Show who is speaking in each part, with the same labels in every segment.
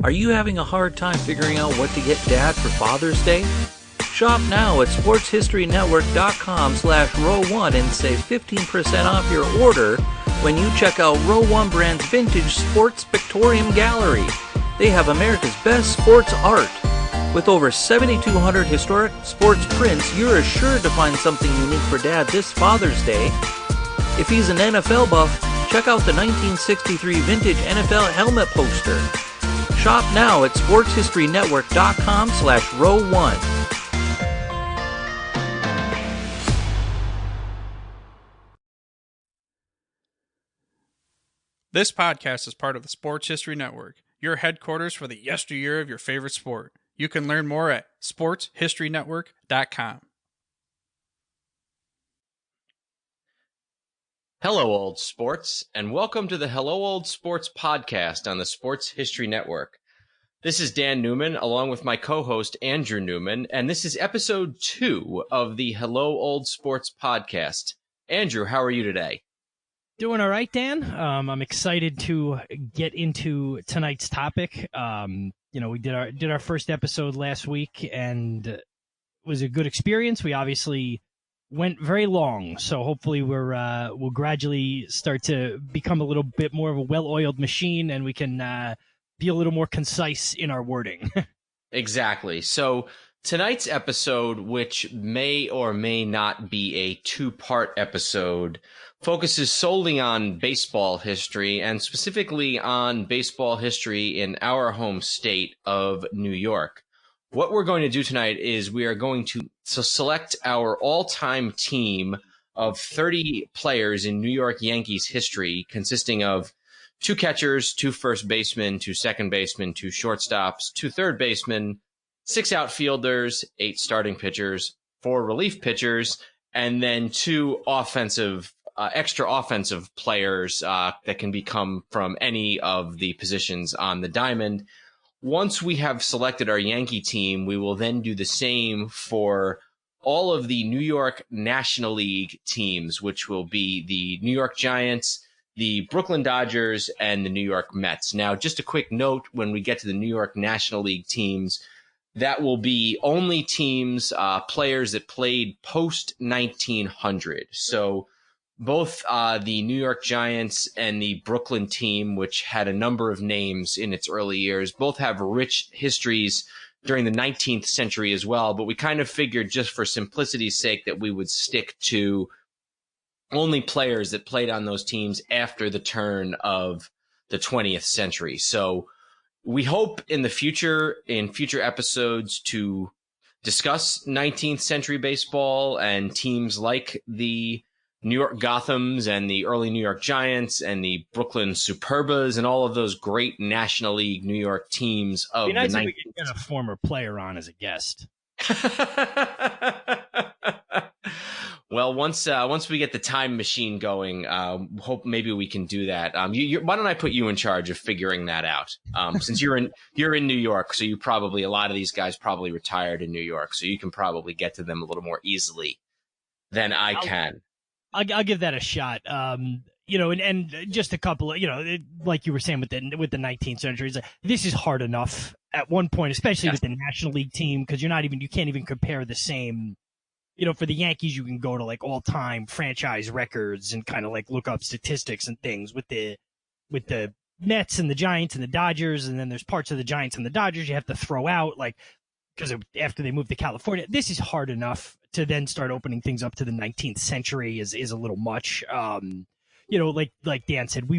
Speaker 1: Are you having a hard time figuring out what to get Dad for Father's Day? Shop now at sportshistorynetwork.com/row1 and save 15% off your order when you check out Row 1 Brand's Vintage Sports Pictorium Gallery. They have America's best sports art. With over 7,200 historic sports prints, you're assured to find something unique for Dad this Father's Day. If he's an NFL buff, check out the 1963 vintage NFL helmet poster. Shop now at sportshistorynetwork.com/row1.
Speaker 2: This podcast is part of the Sports History Network, your headquarters for the yesteryear of your favorite sport. You can learn more at sportshistorynetwork.com.
Speaker 3: Hello, old sports, and welcome to the Hello Old Sports podcast on the Sports History Network. This is Dan Newman, along with my co-host Andrew Newman, and this is episode 2 of the Hello Old Sports podcast. Andrew, how are you today?
Speaker 4: Doing all right, Dan. I'm excited to get into tonight's topic. We did our first episode last week, and it was a good experience. We obviously went very long, so hopefully we'll gradually start to become a little bit more of a well-oiled machine, and we can be a little more concise in our wording.
Speaker 3: Exactly. So tonight's episode, which may or may not be a 2-part episode, focuses solely on baseball history, and specifically on baseball history in our home state of New York. What we're going to do tonight is we are going to select our all-time team of 30 players in New York Yankees history, consisting of 2 catchers, 2 first basemen, 2 second basemen, 2 shortstops, 2 third basemen, 6 outfielders, 8 starting pitchers, 4 relief pitchers, and then 2 extra offensive players that can come from any of the positions on the diamond. Once we have selected our Yankee team, we will then do the same for all of the New York National League teams, which will be the New York Giants, the Brooklyn Dodgers, and the New York Mets. Now, just a quick note, when we get to the New York National League teams, that will be only teams, players that played post-1900. So both the New York Giants and the Brooklyn team, which had a number of names in its early years, both have rich histories during the 19th century as well. But we kind of figured, just for simplicity's sake, that we would stick to only players that played on those teams after the turn of the 20th century. So we hope in future episodes to discuss 19th century baseball and teams like the New York Gothams and the early New York Giants and the Brooklyn Superbas and all of those great National League New York teams of the 19th.
Speaker 4: We could get a former player on as a guest.
Speaker 3: Well, once we get the time machine going, hope maybe we can do that. Why don't I put you in charge of figuring that out? Since you're in New York, so a lot of these guys probably retired in New York, so you can probably get to them a little more easily than I can.
Speaker 4: I'll give that a shot. And just a couple of, like you were saying with the 19th century, this is hard enough at one point, especially with the National League team, because you can't even compare the same. For the Yankees, you can go to all-time franchise records and kind of look up statistics and things. With the Mets and the Giants and the Dodgers, and then there's parts of the Giants and the Dodgers you have to throw out, because after they moved to California. This is hard enough. To then start opening things up to the 19th century is a little much. Like Dan said,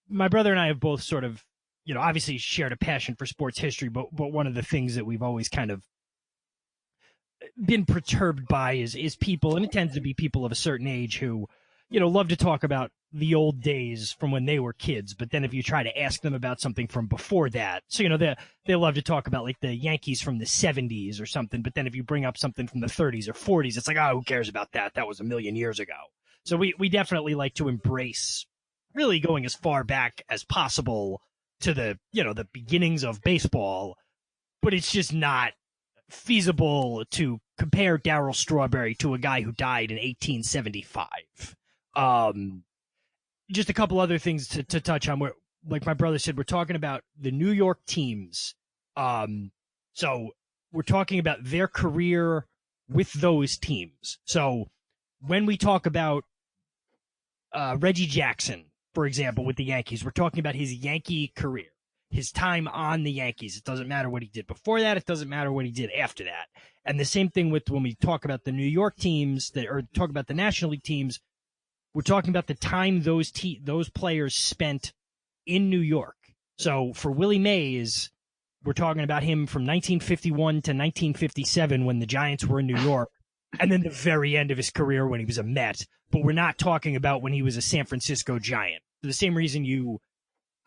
Speaker 4: my brother and I have both sort of, obviously shared a passion for sports history, but one of the things that we've always kind of been perturbed by is people, and it tends to be people of a certain age who, love to talk about the old days from when they were kids, but then if you try to ask them about something from before that, so they love to talk about the Yankees from the 70s or something, but then if you bring up something from the 30s or 40s, it's who cares about that? That was a million years ago. So we definitely like to embrace really going as far back as possible to the beginnings of baseball, but it's just not feasible to compare Darryl Strawberry to a guy who died in 1875. Just a couple other things to touch on. like my brother said, we're talking about the New York teams. So we're talking about their career with those teams. So when we talk about Reggie Jackson, for example, with the Yankees, we're talking about his Yankee career, his time on the Yankees. It doesn't matter what he did before that. It doesn't matter what he did after that. And the same thing with when we talk about the New York teams or talk about the National League teams, we're talking about the time those players spent in New York. So for Willie Mays, we're talking about him from 1951 to 1957 when the Giants were in New York, and then the very end of his career when he was a Met. But we're not talking about when he was a San Francisco Giant. For the same reason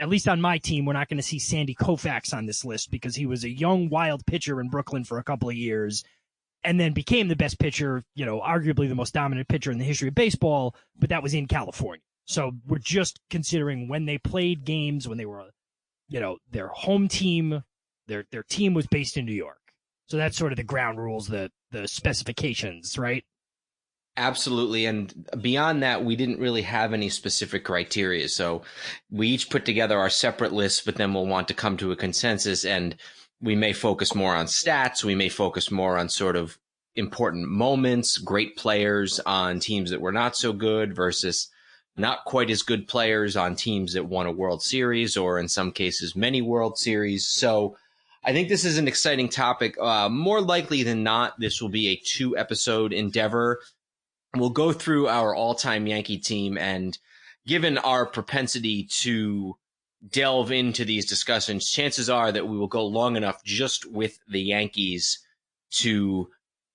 Speaker 4: at least on my team, we're not going to see Sandy Koufax on this list because he was a young, wild pitcher in Brooklyn for a couple of years and then became the best pitcher, arguably the most dominant pitcher in the history of baseball, but that was in California. So we're just considering when they played games, when they were, their home team, their team was based in New York. So that's sort of the ground rules, the specifications, right?
Speaker 3: Absolutely. And beyond that, we didn't really have any specific criteria. So we each put together our separate lists, but then we'll want to come to a consensus, and we may focus more on stats. We may focus more on sort of important moments, great players on teams that were not so good versus not quite as good players on teams that won a World Series or in some cases many World Series. So I think this is an exciting topic. More likely than not, this will be a 2-episode endeavor. We'll go through our all-time Yankee team, and given our propensity to delve into these discussions, chances are that we will go long enough just with the Yankees to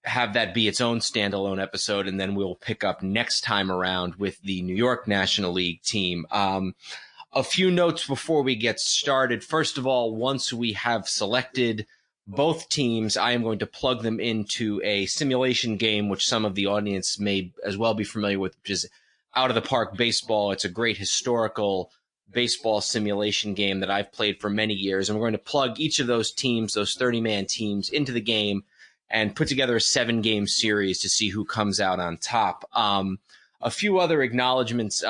Speaker 3: have that be its own standalone episode, and then we'll pick up next time around with the New York National League team. A few notes before we get started. First of all, once we have selected both teams, I am going to plug them into a simulation game, which some of the audience may as well be familiar with, which is Out of the Park Baseball. It's a great historical baseball simulation game that I've played for many years. And we're going to plug each of those teams, those 30-man teams, into the game and put together a 7-game series to see who comes out on top. A few other acknowledgments.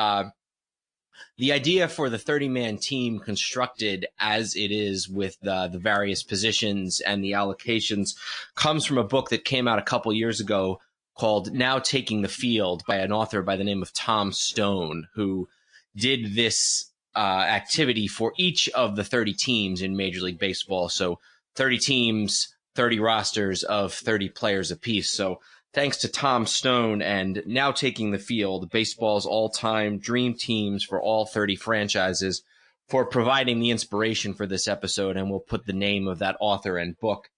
Speaker 3: The idea for the 30-man team constructed as it is with the various positions and the allocations comes from a book that came out a couple years ago called Now Taking the Field by an author by the name of Tom Stone, who did this activity for each of the 30 teams in Major League Baseball. So 30 teams, 30 rosters of 30 players apiece. So thanks to Tom Stone and Now Taking the Field, baseball's all-time dream teams for all 30 franchises, for providing the inspiration for this episode. And we'll put the name of that author and book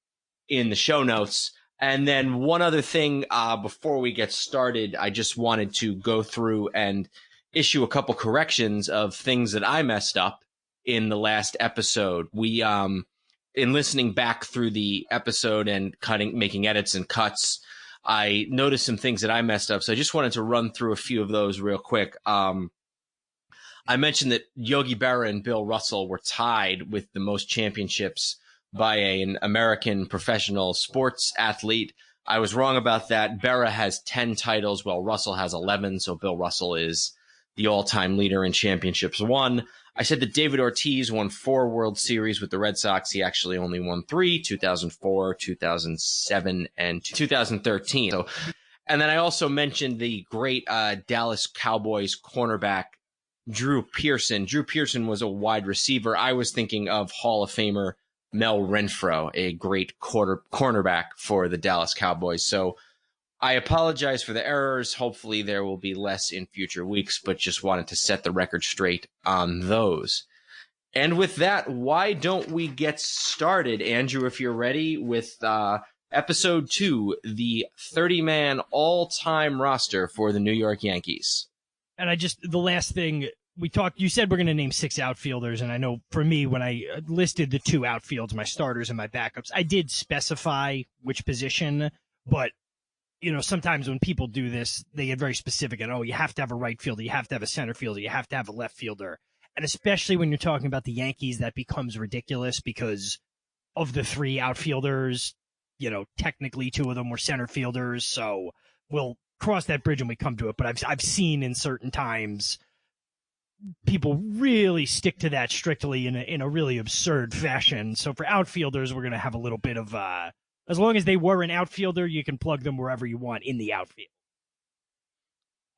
Speaker 3: in the show notes. And then one other thing before we get started, I just wanted to go through and issue a couple corrections of things that I messed up in the last episode. We, in listening back through the episode and making edits and cuts, I noticed some things that I messed up, so I just wanted to run through a few of those real quick. I mentioned that Yogi Berra and Bill Russell were tied with the most championships by an American professional sports athlete. I was wrong about that. Berra has 10 titles, while Russell has 11, so Bill Russell is the all-time leader in championships won. I said that David Ortiz won 4 World Series with the Red Sox. He actually only won 3, 2004, 2007, and 2013. And then I also mentioned the great Dallas Cowboys cornerback, Drew Pearson. Drew Pearson was a wide receiver. I was thinking of Hall of Famer Mel Renfro, a great cornerback for the Dallas Cowboys. So I apologize for the errors. Hopefully there will be less in future weeks, but just wanted to set the record straight on those. And with that, why don't we get started, Andrew, if you're ready, with episode 2, the 30-man all-time roster for the New York Yankees.
Speaker 4: And the last thing we talked, you said we're going to name 6 outfielders. And I know for me, when I listed the 2 outfields, my starters and my backups, I did specify which position, but sometimes when people do this, they get very specific and, you have to have a right fielder, you have to have a center fielder, you have to have a left fielder. And especially when you're talking about the Yankees, that becomes ridiculous because of the 3 outfielders, technically 2 of them were center fielders. So we'll cross that bridge when we come to it. But I've seen in certain times people really stick to that strictly in a really absurd fashion. So for outfielders, we're going to have a little bit of, as long as they were an outfielder, you can plug them wherever you want in the outfield.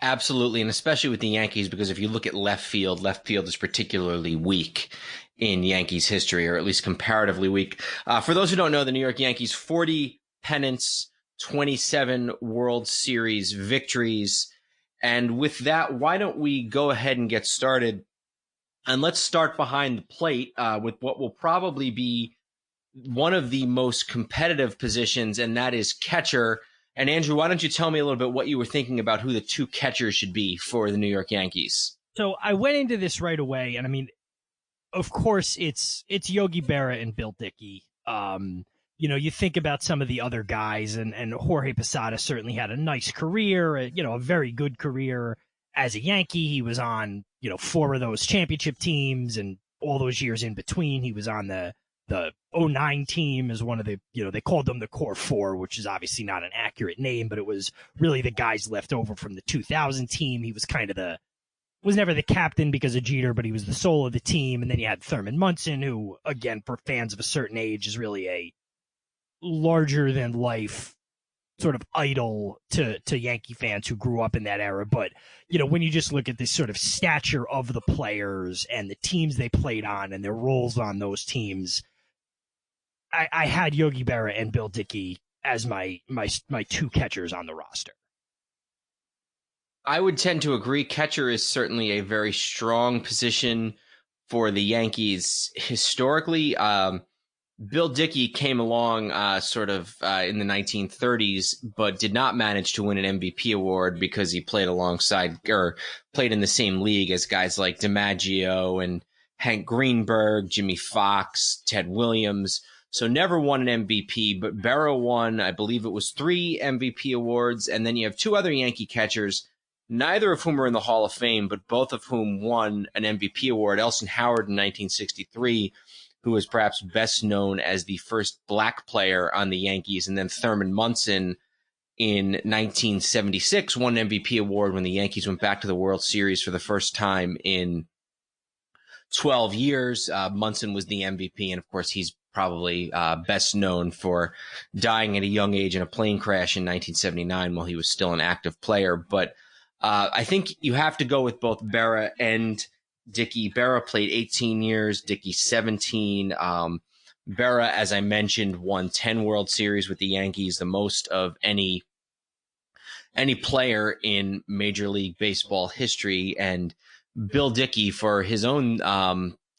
Speaker 3: Absolutely, and especially with the Yankees, because if you look at left field is particularly weak in Yankees history, or at least comparatively weak. For those who don't know, the New York Yankees, 40 pennants, 27 World Series victories. And with that, why don't we go ahead and get started? And let's start behind the plate with what will probably be one of the most competitive positions, and that is catcher. And Andrew, why don't you tell me a little bit what you were thinking about who the two catchers should be for the New York Yankees?
Speaker 4: So I went into this right away, and I mean, of course, it's Yogi Berra and Bill Dickey. You think about some of the other guys, and Jorge Posada certainly had a nice career, a very good career as a Yankee. He was on, 4 of those championship teams, and all those years in between, he was on the 09 team as one of the, they called them the Core Four, which is obviously not an accurate name, but it was really the guys left over from the 2000 team. He was kind of was never the captain because of Jeter, but he was the soul of the team. And then you had Thurman Munson, who, again, for fans of a certain age, is really a larger than life sort of idol to Yankee fans who grew up in that era. But, when you just look at this sort of stature of the players and the teams they played on and their roles on those teams, I had Yogi Berra and Bill Dickey as my two catchers on the roster.
Speaker 3: I would tend to agree. Catcher is certainly a very strong position for the Yankees historically. Bill Dickey came along in the 1930s, but did not manage to win an MVP award because he played played in the same league as guys like DiMaggio and Hank Greenberg, Jimmy Fox, Ted Williams. So never won an MVP, but Berra won, I believe it was 3 MVP awards. And then you have 2 other Yankee catchers, neither of whom are in the Hall of Fame, but both of whom won an MVP award. Elson Howard in 1963, who is perhaps best known as the first black player on the Yankees, and then Thurman Munson in 1976 won an MVP award when the Yankees went back to the World Series for the first time in 12 years. Munson was the MVP, and of course he's probably best known for dying at a young age in a plane crash in 1979 while he was still an active player. But I think you have to go with both Berra and Dickey. Berra played 18 years, Dickey 17. Berra, as I mentioned, won 10 World Series with the Yankees, the most of any player in Major League Baseball history. And Bill Dickey, for his own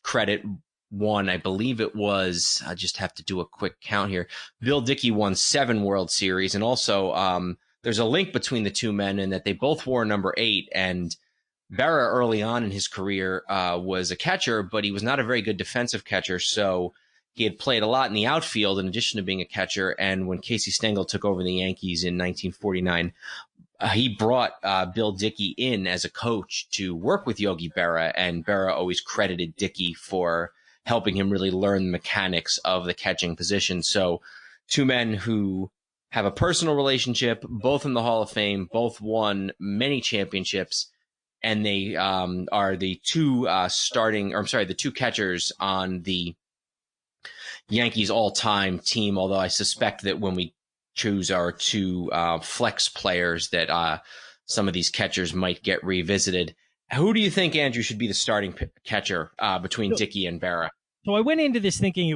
Speaker 3: credit, won, I believe it was, I just have to do a quick count here. Bill Dickey won 7 World Series. And also there's a link between the two men in that they both wore number 8. And Berra early on in his career was a catcher, but he was not a very good defensive catcher. So he had played a lot in the outfield in addition to being a catcher. And when Casey Stengel took over the Yankees in 1949, he brought Bill Dickey in as a coach to work with Yogi Berra. And Berra always credited Dickey for helping him really learn the mechanics of the catching position. So 2 men who have a personal relationship, both in the Hall of Fame, both won many championships. And they are the 2 the 2 catchers on the Yankees all-time team, although I suspect that when we choose our 2 flex players that some of these catchers might get revisited. Who do you think, Andrew, should be the starting catcher between Dickey and Berra?
Speaker 4: So I went into this thinking it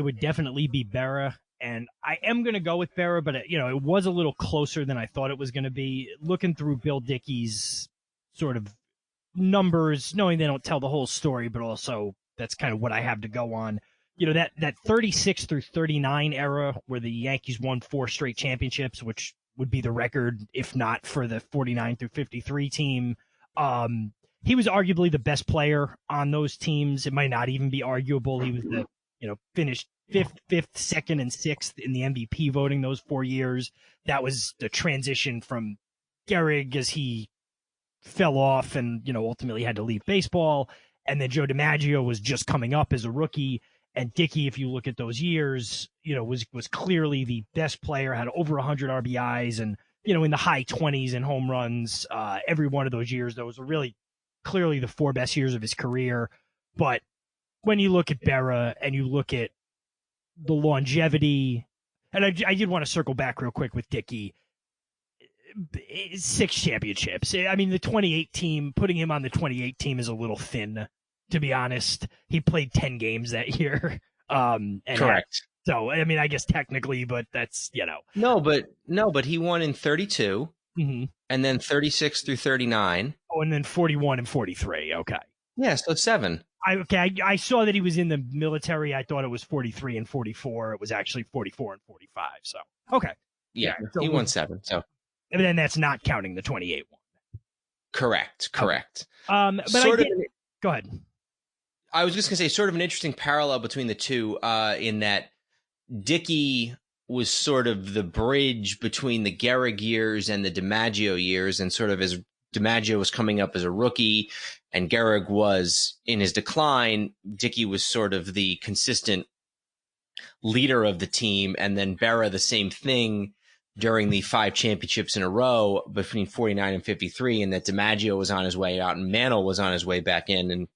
Speaker 4: would definitely be Berra, and I am going to go with Berra, but it was a little closer than I thought it was going to be. Looking through Bill Dickey's sort of numbers, knowing they don't tell the whole story, but also that's kind of what I have to go on. That 36 through 39 era where the Yankees won 4 straight championships, which would be the record, if not for the 49 through 53 team. He was arguably the best player on those teams. It might not even be arguable. He was finished fifth, second, and 6th in the MVP voting those 4 years. That was the transition from Gehrig as he fell off and, ultimately had to leave baseball. And then Joe DiMaggio was just coming up as a rookie. And Dickey, if you look at those years, was clearly the best player, had over 100 RBIs and, in the high 20s in home runs every one of those years. That was a really clearly the 4 best years of his career. But when you look at Berra and you look at the longevity, and I did want to circle back real quick with Dickey. 6 championships. I mean, the 28 team, putting him on the 28 team is a little thin, to be honest. He played 10 games that year.
Speaker 3: Correct.
Speaker 4: So, I mean, I guess technically, but that's,
Speaker 3: No, but he won in 32
Speaker 4: Mm-hmm.
Speaker 3: and then 36 through 39.
Speaker 4: Oh, and then 41 and 43. Okay.
Speaker 3: Yeah, so 7.
Speaker 4: I saw that he was in the military. I thought it was 43 and 44. It was actually 44 and 45. So, okay.
Speaker 3: Yeah,
Speaker 4: so
Speaker 3: he won 7. So,
Speaker 4: and then that's not counting the 28 one.
Speaker 3: correct.
Speaker 4: But go ahead.
Speaker 3: I was just going to say sort of an interesting parallel between the two in that Dickey was sort of the bridge between the Gehrig years and the DiMaggio years, and sort of as DiMaggio was coming up as a rookie and Gehrig was in his decline, Dickey was sort of the consistent leader of the team, and then Berra the same thing during the 5 championships in a row between 49 and 53, and that DiMaggio was on his way out and Mantle was on his way back in, and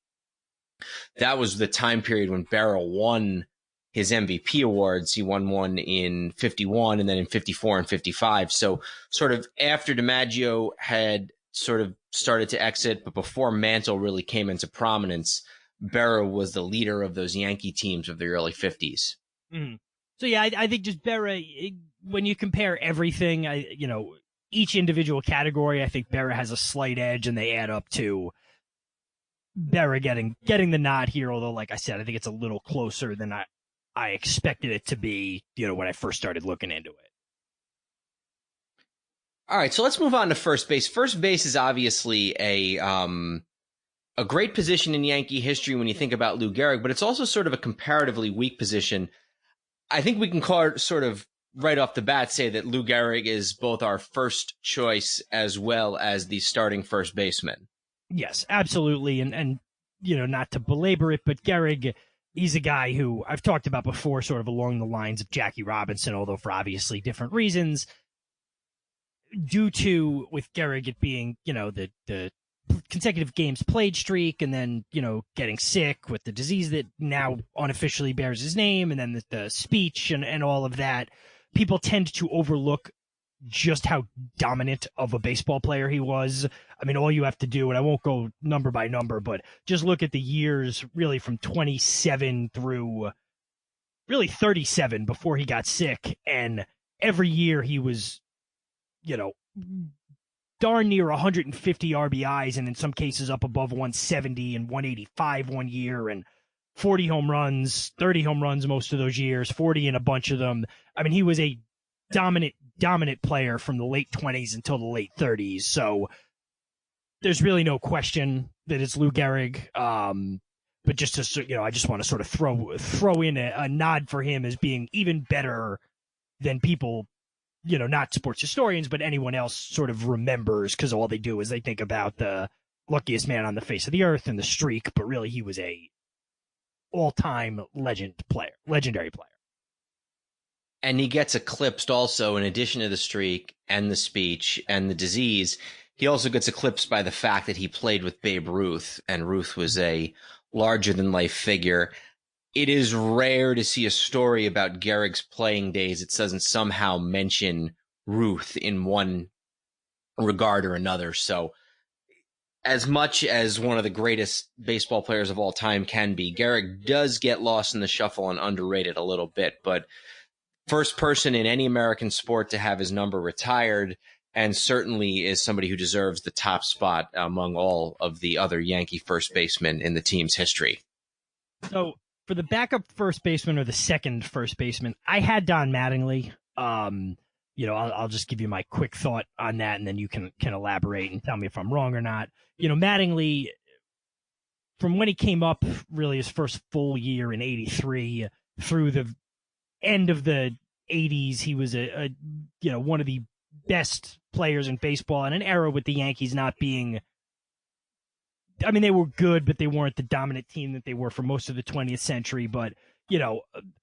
Speaker 3: that was the time period when Berra won his MVP awards. He won one in 51 and then in 54 and 55. So sort of after DiMaggio had sort of started to exit, but before Mantle really came into prominence, Berra was the leader of those Yankee teams of the early 50s.
Speaker 4: Mm-hmm. So, yeah, I think just Berra, when you compare everything, each individual category, I think Berra has a slight edge, and they add up to Berra getting the nod here, although, like I said, I think it's a little closer than I expected it to be, when I first started looking into it.
Speaker 3: All right, so let's move on to first base. First base is obviously a great position in Yankee history when you think about Lou Gehrig, but it's also sort of a comparatively weak position. I think we can sort of right off the bat say that Lou Gehrig is both our first choice as well as the starting first baseman.
Speaker 4: Yes, absolutely. And not to belabor it, but Gehrig, he's a guy who I've talked about before, sort of along the lines of Jackie Robinson, although for obviously different reasons, due to, with Gehrig, it being, the consecutive games played streak, and then, getting sick with the disease that now unofficially bears his name, and then the speech and all of that, people tend to overlook just how dominant of a baseball player he was. I mean, all you have to do, and I won't go number by number, but just look at the years really from 27 through really 37 before he got sick. And every year he was, darn near 150 RBIs, and in some cases up above 170 and 185 one year, and 40 home runs, 30 home runs most of those years, 40 in a bunch of them. I mean, he was a dominant player from the late 20s until the late 30s. So there's really no question that it's Lou Gehrig. But just to, I just want to sort of throw in a nod for him as being even better than people, not sports historians, but anyone else sort of remembers, because all they do is they think about the luckiest man on the face of the earth and the streak, but really he was a all-time legendary player.
Speaker 3: And he gets eclipsed also, in addition to the streak and the speech and the disease, he also gets eclipsed by the fact that he played with Babe Ruth, and Ruth was a larger-than-life figure. It is rare to see a story about Gehrig's playing days that doesn't somehow mention Ruth in one regard or another. So as much as one of the greatest baseball players of all time can be, Gehrig does get lost in the shuffle and underrated a little bit, but first person in any American sport to have his number retired, and certainly is somebody who deserves the top spot among all of the other Yankee first basemen in the team's history.
Speaker 4: So for the backup first baseman or the second first baseman, I had Don Mattingly. I'll just give you my quick thought on that, and then you can elaborate and tell me if I'm wrong or not. Mattingly, from when he came up, really his first full year in '83 through the end of the '80s, he was a one of the best players in baseball in an era with the Yankees not being, I mean, they were good, but they weren't the dominant team that they were for most of the 20th century. But,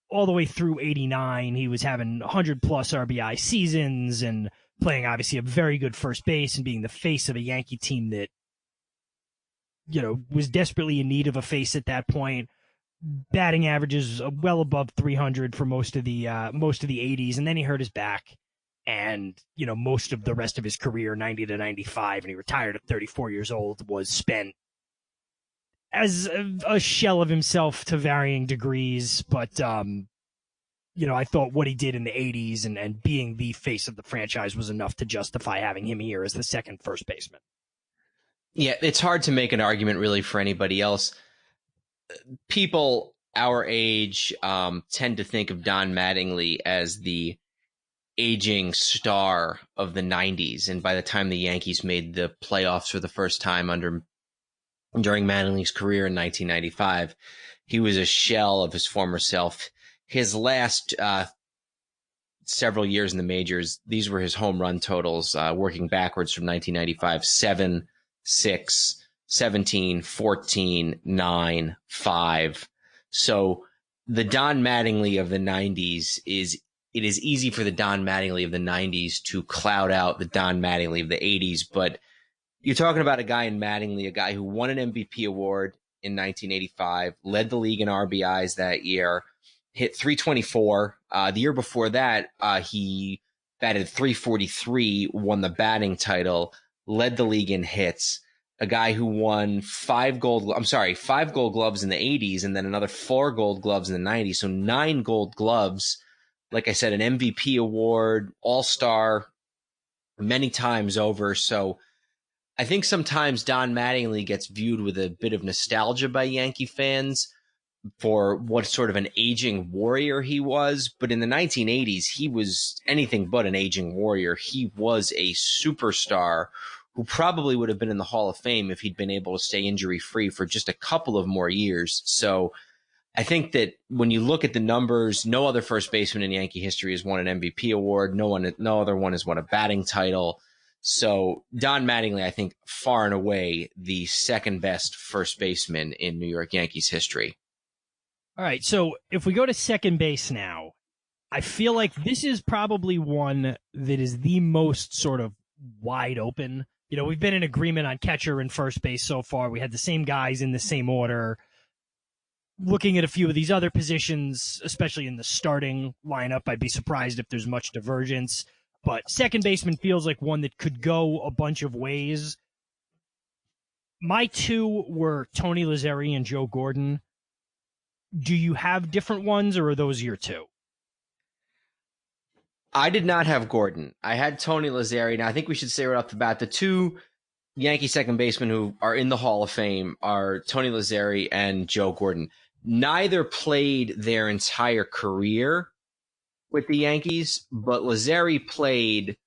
Speaker 4: all the way through '89, he was having 100-plus RBI seasons and playing, obviously, a very good first base and being the face of a Yankee team that was desperately in need of a face at that point. Batting averages well above 300 for most of the 80s, and then he hurt his back, and most of the rest of his career, 90 to 95, and he retired at 34 years old, was spent as a shell of himself to varying degrees. But I thought what he did in the 80s and being the face of the franchise was enough to justify having him here as the second first baseman.
Speaker 3: Yeah, it's hard to make an argument really for anybody else. People our age tend to think of Don Mattingly as the aging star of the 90s. And by the time the Yankees made the playoffs for the first time during Mattingly's career in 1995, he was a shell of his former self. His last several years in the majors, these were his home run totals, working backwards from 1995, 7, 6, 17, 14, 9, 5. So the Don Mattingly of the 90s it is easy for the Don Mattingly of the 90s to cloud out the Don Mattingly of the 80s. But you're talking about a guy in Mattingly, a guy who won an MVP award in 1985, led the league in RBIs that year, hit 324. The year before that, he batted 343, won the batting title, led the league in hits. A guy who won 5 gold gloves in the 80s and then another 4 gold gloves in the 90s. So 9 gold gloves. Like I said, an MVP award, all-star many times over. So I think sometimes Don Mattingly gets viewed with a bit of nostalgia by Yankee fans for what sort of an aging warrior he was. But in the 1980s, he was anything but an aging warrior. He was a superstar who probably would have been in the Hall of Fame if he'd been able to stay injury-free for just a couple of more years. So I think that when you look at the numbers, no other first baseman in Yankee history has won an MVP award. No other one has won a batting title. So Don Mattingly, I think, far and away the second best first baseman in New York Yankees history.
Speaker 4: All right, so if we go to second base now, I feel like this is probably one that is the most sort of wide open. We've been in agreement on catcher and first base so far. We had the same guys in the same order. Looking at a few of these other positions, especially in the starting lineup, I'd be surprised if there's much divergence. But second baseman feels like one that could go a bunch of ways. My two were Tony Lazzeri and Joe Gordon. Do you have different ones, or are those your two?
Speaker 3: I did not have Gordon. I had Tony Lazzeri. Now, I think we should say right off the bat, the two Yankee second basemen who are in the Hall of Fame are Tony Lazzeri and Joe Gordon. Neither played their entire career with the Yankees, but Lazzeri played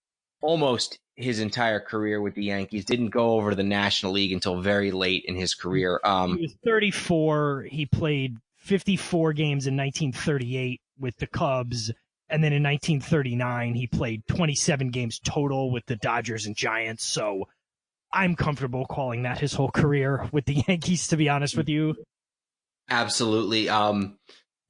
Speaker 3: almost his entire career with the Yankees, didn't go over to the National League until very late in his career.
Speaker 4: He was 34. He played 54 games in 1938 with the Cubs. And then in 1939, he played 27 games total with the Dodgers and Giants. So I'm comfortable calling that his whole career with the Yankees, to be honest with you.
Speaker 3: Absolutely.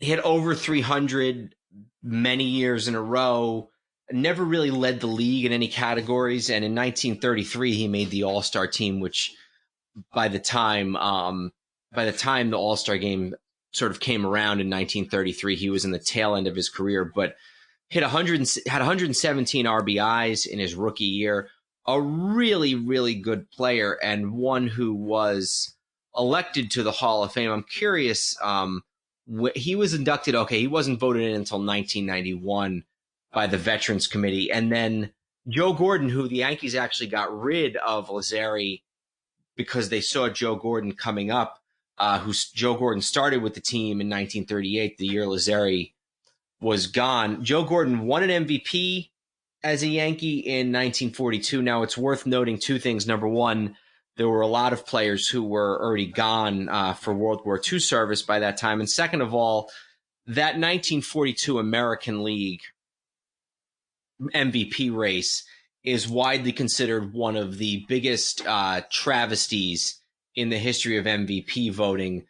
Speaker 3: He had over 300 many years in a row, never really led the league in any categories. And in 1933, he made the All-Star team, which by the time the All-Star game sort of came around in 1933, he was in the tail end of his career, but had 117 RBIs in his rookie year. A really, really good player, and one who was elected to the Hall of Fame. I'm curious, he was inducted, he wasn't voted in until 1991 by the Veterans Committee. And then Joe Gordon, who the Yankees actually got rid of Lazzeri because they saw Joe Gordon coming up, Joe Gordon started with the team in 1938, the year Lazzeri was gone. Joe Gordon won an MVP as a Yankee in 1942. Now, it's worth noting two things. Number one, there were a lot of players who were already gone for World War II service by that time. And second of all, that 1942 American League MVP race is widely considered one of the biggest travesties in the history of MVP voting.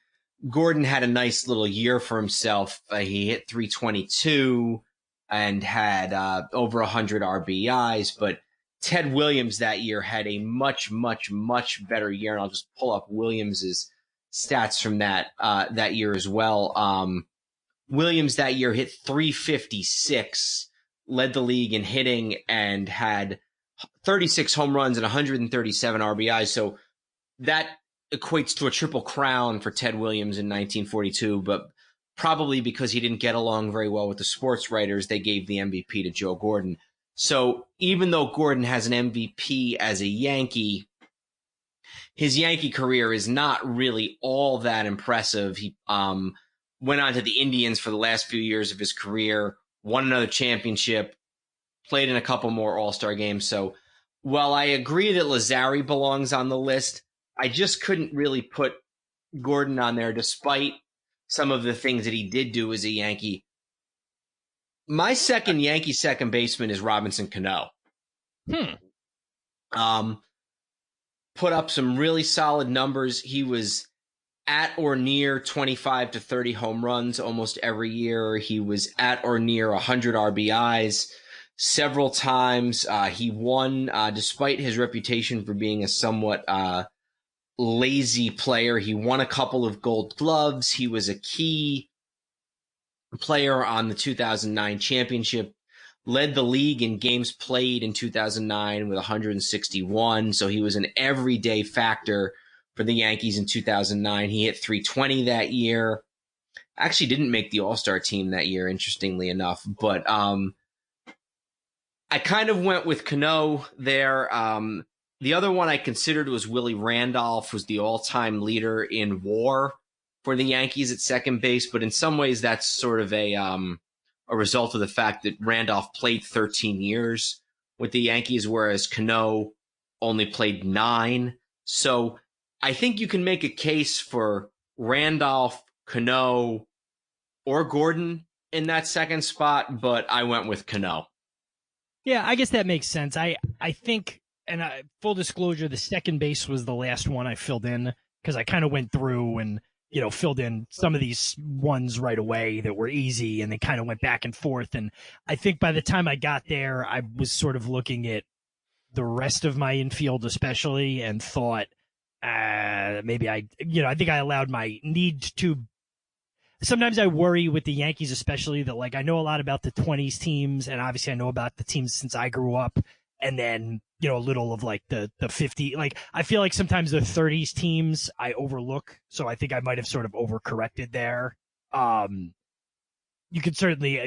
Speaker 3: Gordon had a nice little year for himself. He hit 322 and had over 100 RBIs, but Ted Williams that year had a much, much, much better year. And I'll just pull up Williams's stats from that year as well. Williams that year hit 356, led the league in hitting, and had 36 home runs and 137 RBIs. So that equates to a triple crown for Ted Williams in 1942, but probably because he didn't get along very well with the sports writers, they gave the MVP to Joe Gordon. So even though Gordon has an MVP as a Yankee, his Yankee career is not really all that impressive. He went on to the Indians for the last few years of his career, won another championship, played in a couple more All-Star games. So while I agree that Lazzari belongs on the list, I just couldn't really put Gordon on there despite some of the things that he did do as a Yankee. My second Yankee second baseman is Robinson Cano. Put up some really solid numbers. He was at or near 25 to 30 home runs almost every year. He was at or near 100 RBIs several times. He won, despite his reputation for being a somewhat lazy player. He won a couple of Gold Gloves. He was a key player on the 2009 championship, led the league in games played in 2009 with 161. So he was an everyday factor for the Yankees in 2009. He hit 320 that year. Actually didn't make the All-Star team that year, interestingly enough. But I kind of went with Cano there. The other one I considered was Willie Randolph, was the all-time leader in WAR for the Yankees at second base. But in some ways, that's sort of a result of the fact that Randolph played 13 years with the Yankees, whereas Cano only played 9. So I think you can make a case for Randolph, Cano, or Gordon in that second spot, but I went with Cano.
Speaker 4: Yeah, I guess that makes sense. I think, and full disclosure, the second base was the last one I filled in because I kind of went through and filled in some of these ones right away that were easy and then kind of went back and forth. And I think by the time I got there, I was sort of looking at the rest of my infield especially and thought maybe I think I allowed my need to. Sometimes I worry with the Yankees, especially that like I know a lot about the 20s teams and obviously I know about the teams since I grew up. And then, a little of like the 50, like I feel like sometimes the 30s teams I overlook. So I think I might have sort of overcorrected there. You could certainly,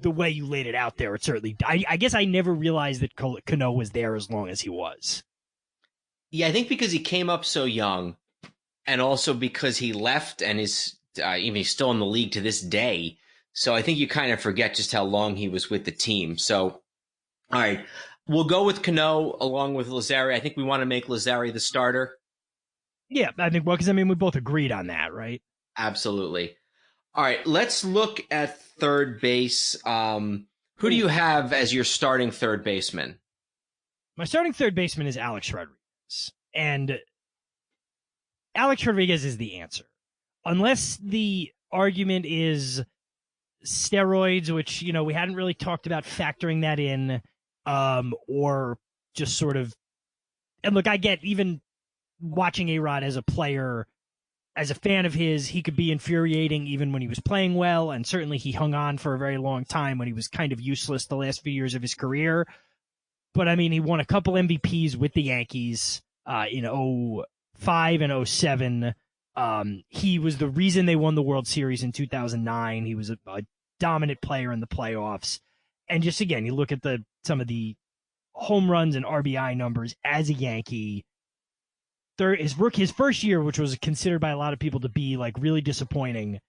Speaker 4: the way you laid it out there, it certainly, I guess I never realized that Cano was there as long as he was.
Speaker 3: Yeah, I think because he came up so young and also because he left and is even he's still in the league to this day. So I think you kind of forget just how long he was with the team. So, all right. We'll go with Cano along with Lazzari. I think we want to make Lazzari the starter.
Speaker 4: Yeah, I think, because we both agreed on that, right?
Speaker 3: Absolutely. All right, let's look at third base. Who do you have as your starting third baseman?
Speaker 4: My starting third baseman is Alex Rodriguez. And Alex Rodriguez is the answer. Unless the argument is steroids, which, we hadn't really talked about factoring that in. Or just sort of, and look, I get even watching A-Rod as a player, as a fan of his, he could be infuriating even when he was playing well, and certainly he hung on for a very long time when he was kind of useless the last few years of his career. But he won a couple MVPs with the Yankees in 05 and 07. He was the reason they won the World Series in 2009. He was a dominant player in the playoffs. And just again, you look at some of the home runs and RBI numbers as a Yankee. His first year, which was considered by a lot of people to be like really disappointing,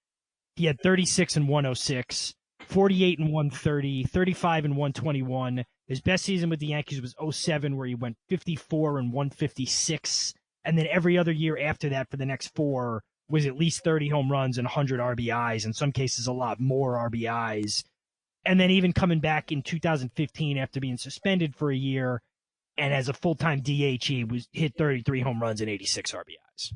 Speaker 4: he had 36 and 106, 48 and 130, 35 and 121. His best season with the Yankees was 07, where he went 54 and 156. And then every other year after that for the next 4 was at least 30 home runs and 100 RBIs, in some cases a lot more RBIs. And then even coming back in 2015 after being suspended for a year and as a full-time DH, he hit 33 home runs and 86 RBIs.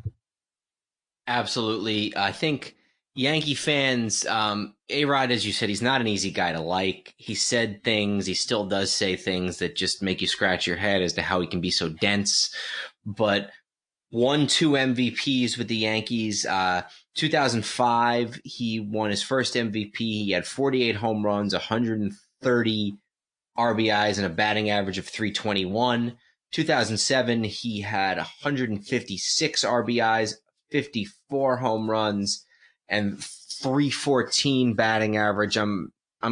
Speaker 3: Absolutely. I think Yankee fans, A-Rod, as you said, he's not an easy guy to like. He said things, he still does say things that just make you scratch your head as to how he can be so dense. But won 2 MVPs with the Yankees. 2005, he won his first MVP. He had 48 home runs, 130 RBIs, and a batting average of 321. 2007, he had 156 RBIs, 54 home runs, and 314 batting average. I'm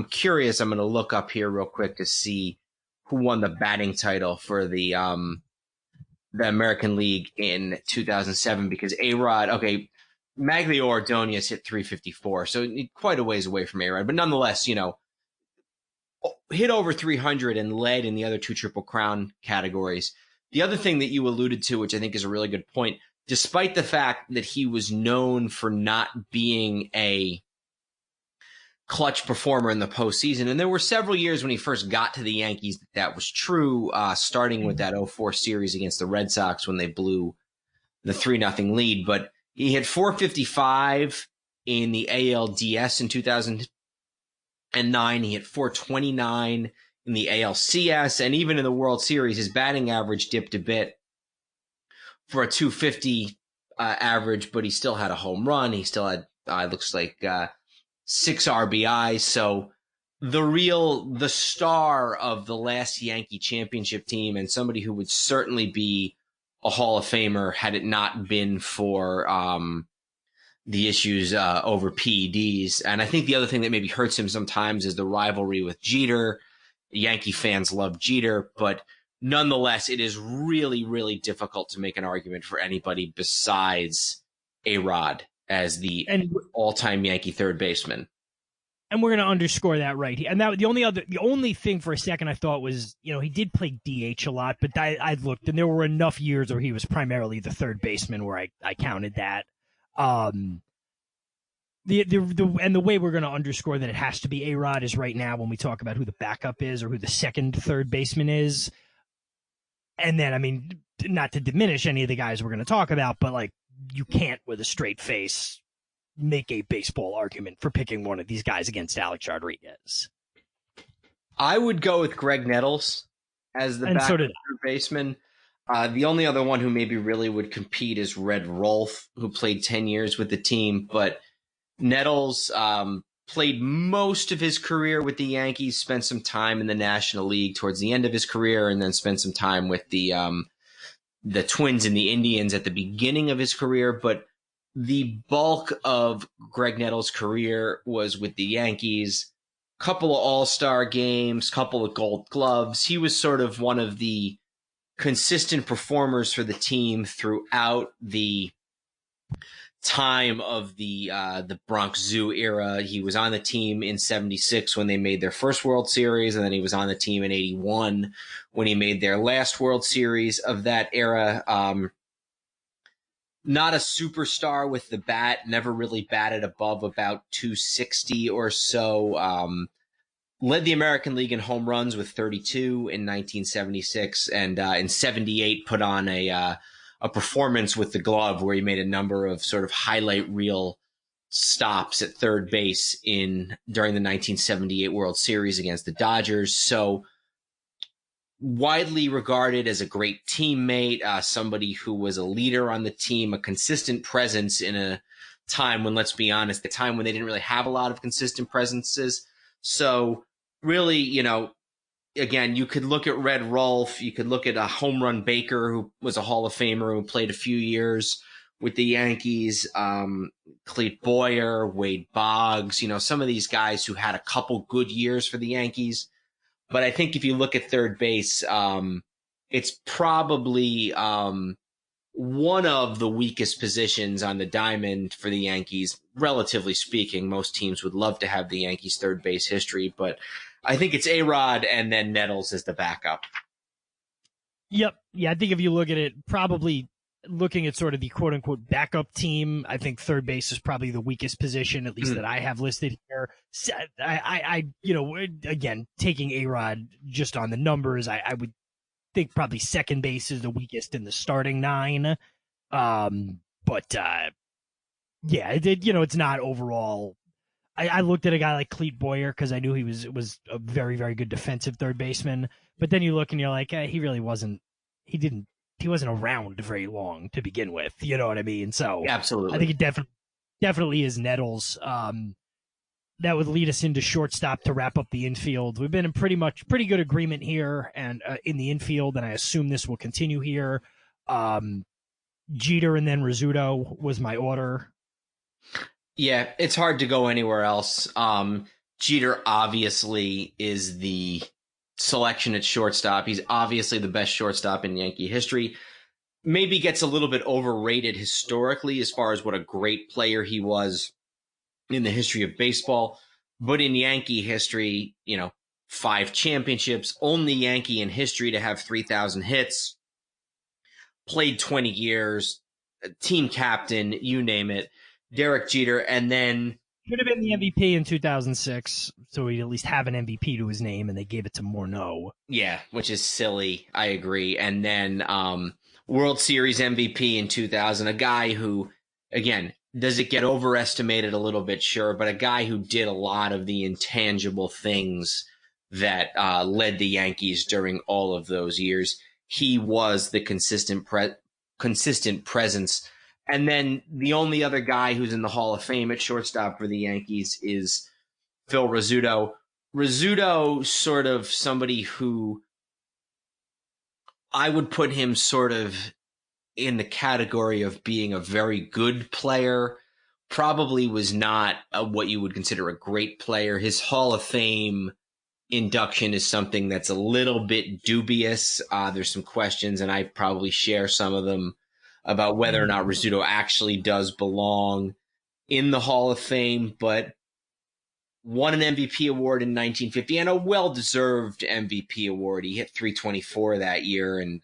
Speaker 3: curious. I'm going to look up here real quick to see who won the batting title for the American League in 2007, because A-Rod, okay, Maglio Ordonez hit 354, so quite a ways away from A-Rod, but nonetheless, hit over 300 and led in the other 2 Triple Crown categories. The other thing that you alluded to, which I think is a really good point, despite the fact that he was known for not being a clutch performer in the postseason, and there were several years when he first got to the Yankees that was true, starting with that 2004 series against the Red Sox when they blew the 3-0 lead. But he had 455 in the ALDS in 2009. He hit 429 in the ALCS, and even in the World Series, his batting average dipped a bit for a 250 average, but he still had a home run. He still had, looks like, 6 RBIs. So the star of the last Yankee championship team, and somebody who would certainly be a Hall of Famer had it not been for the issues over PEDs. And I think the other thing that maybe hurts him sometimes is the rivalry with Jeter. Yankee fans love Jeter, but nonetheless, it is really, really difficult to make an argument for anybody besides A-Rod as the all-time Yankee third baseman.
Speaker 4: And we're going to underscore that right here. And that the only thing for a second I thought was, he did play DH a lot, but I looked and there were enough years where he was primarily the third baseman where I counted that. The way we're going to underscore that it has to be A-Rod is right now when we talk about who the backup is or who the second third baseman is. And then, I mean, not to diminish any of the guys we're going to talk about, but like, you can't with a straight face make a baseball argument for picking one of these guys against Alex Rodriguez.
Speaker 3: I would go with Greg Nettles as the backup third baseman. The only other one who maybe really would compete is Red Rolfe, who played 10 years with the team, but Nettles played most of his career with the Yankees, spent some time in the National League towards the end of his career, and then spent some time with the Twins and the Indians at the beginning of his career. But the bulk of Greg Nettles' career was with the Yankees. Couple of All-Star games, couple of Gold Gloves. He was sort of one of the consistent performers for the team throughout the time of the Bronx Zoo era. He was on the team in 76 when they made their first World Series, and then he was on the team in 81 when he made their last World Series of that era. Not a superstar with the bat, never really batted above about 260 or so. Led the American League in home runs with 32 in 1976, and in 78 put on a performance with the glove where he made a number of sort of highlight reel stops at third base during the 1978 World Series against the Dodgers. So widely regarded as a great teammate, somebody who was a leader on the team, a consistent presence in a time when, let's be honest, the time when they didn't really have a lot of consistent presences. So really, again, you could look at Red Rolfe, you could look at a home run Baker, who was a Hall of Famer, who played a few years with the Yankees, Clete Boyer, Wade Boggs, some of these guys who had a couple good years for the Yankees. But I think if you look at third base, it's probably one of the weakest positions on the diamond for the Yankees, relatively speaking. Most teams would love to have the Yankees' third base history, but I think it's A-Rod and then Nettles as the backup.
Speaker 4: Yep. Yeah, I think if you look at it, probably looking at sort of the quote-unquote backup team, I think third base is probably the weakest position, at least that I have listed here. Again, taking A-Rod just on the numbers, I would think probably second base is the weakest in the starting 9. But Yeah, it did. It's not overall. I looked at a guy like Clete Boyer because I knew he was a very, very good defensive third baseman. But then you look and you're like, he really wasn't. He wasn't around very long to begin with. You know what I mean? So I think
Speaker 3: Absolutely.
Speaker 4: it definitely is Nettles. That would lead us into shortstop to wrap up the infield. We've been in pretty good agreement here, and in the infield, and I assume this will continue here. Jeter and then Rizzuto was my order.
Speaker 3: Yeah, it's hard to go anywhere else. Jeter obviously is the selection at shortstop. He's obviously the best shortstop in Yankee history. Maybe gets a little bit overrated historically as far as what a great player he was in the history of baseball. But in Yankee history, 5 championships, only Yankee in history to have 3,000 hits, played 20 years, team captain, you name it. Derek Jeter, and then
Speaker 4: should have been the MVP in 2006, so he'd at least have an MVP to his name, and they gave it to Morneau.
Speaker 3: Yeah, which is silly. I agree. And then World Series MVP in 2000, a guy who, again, does it get overestimated a little bit? Sure, but a guy who did a lot of the intangible things that led the Yankees during all of those years. He was the consistent presence. And then the only other guy who's in the Hall of Fame at shortstop for the Yankees is Phil Rizzuto. Rizzuto, sort of somebody who I would put him sort of in the category of being a very good player. Probably was not what you would consider a great player. His Hall of Fame induction is something that's a little bit dubious. There's some questions, and I probably share some of them about whether or not Rizzuto actually does belong in the Hall of Fame, but won an MVP award in 1950 and a well-deserved MVP award. He hit 324 that year, and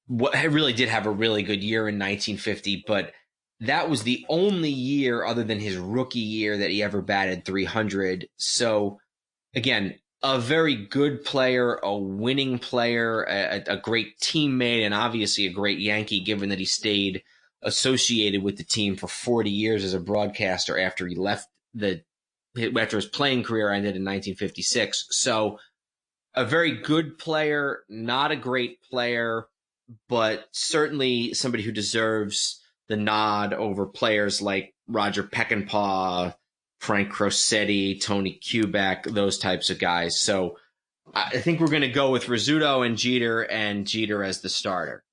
Speaker 3: really did have a really good year in 1950, but that was the only year other than his rookie year that he ever batted 300. So, again, a very good player, a winning player, a great teammate, and obviously a great Yankee, given that he stayed associated with the team for 40 years as a broadcaster after he left after his playing career ended in 1956. So a very good player, not a great player, but certainly somebody who deserves the nod over players like Roger Peckinpah, Frank Crosetti, Tony Kubek, those types of guys. So I think we're going to go with Rizzuto and Jeter as the starter.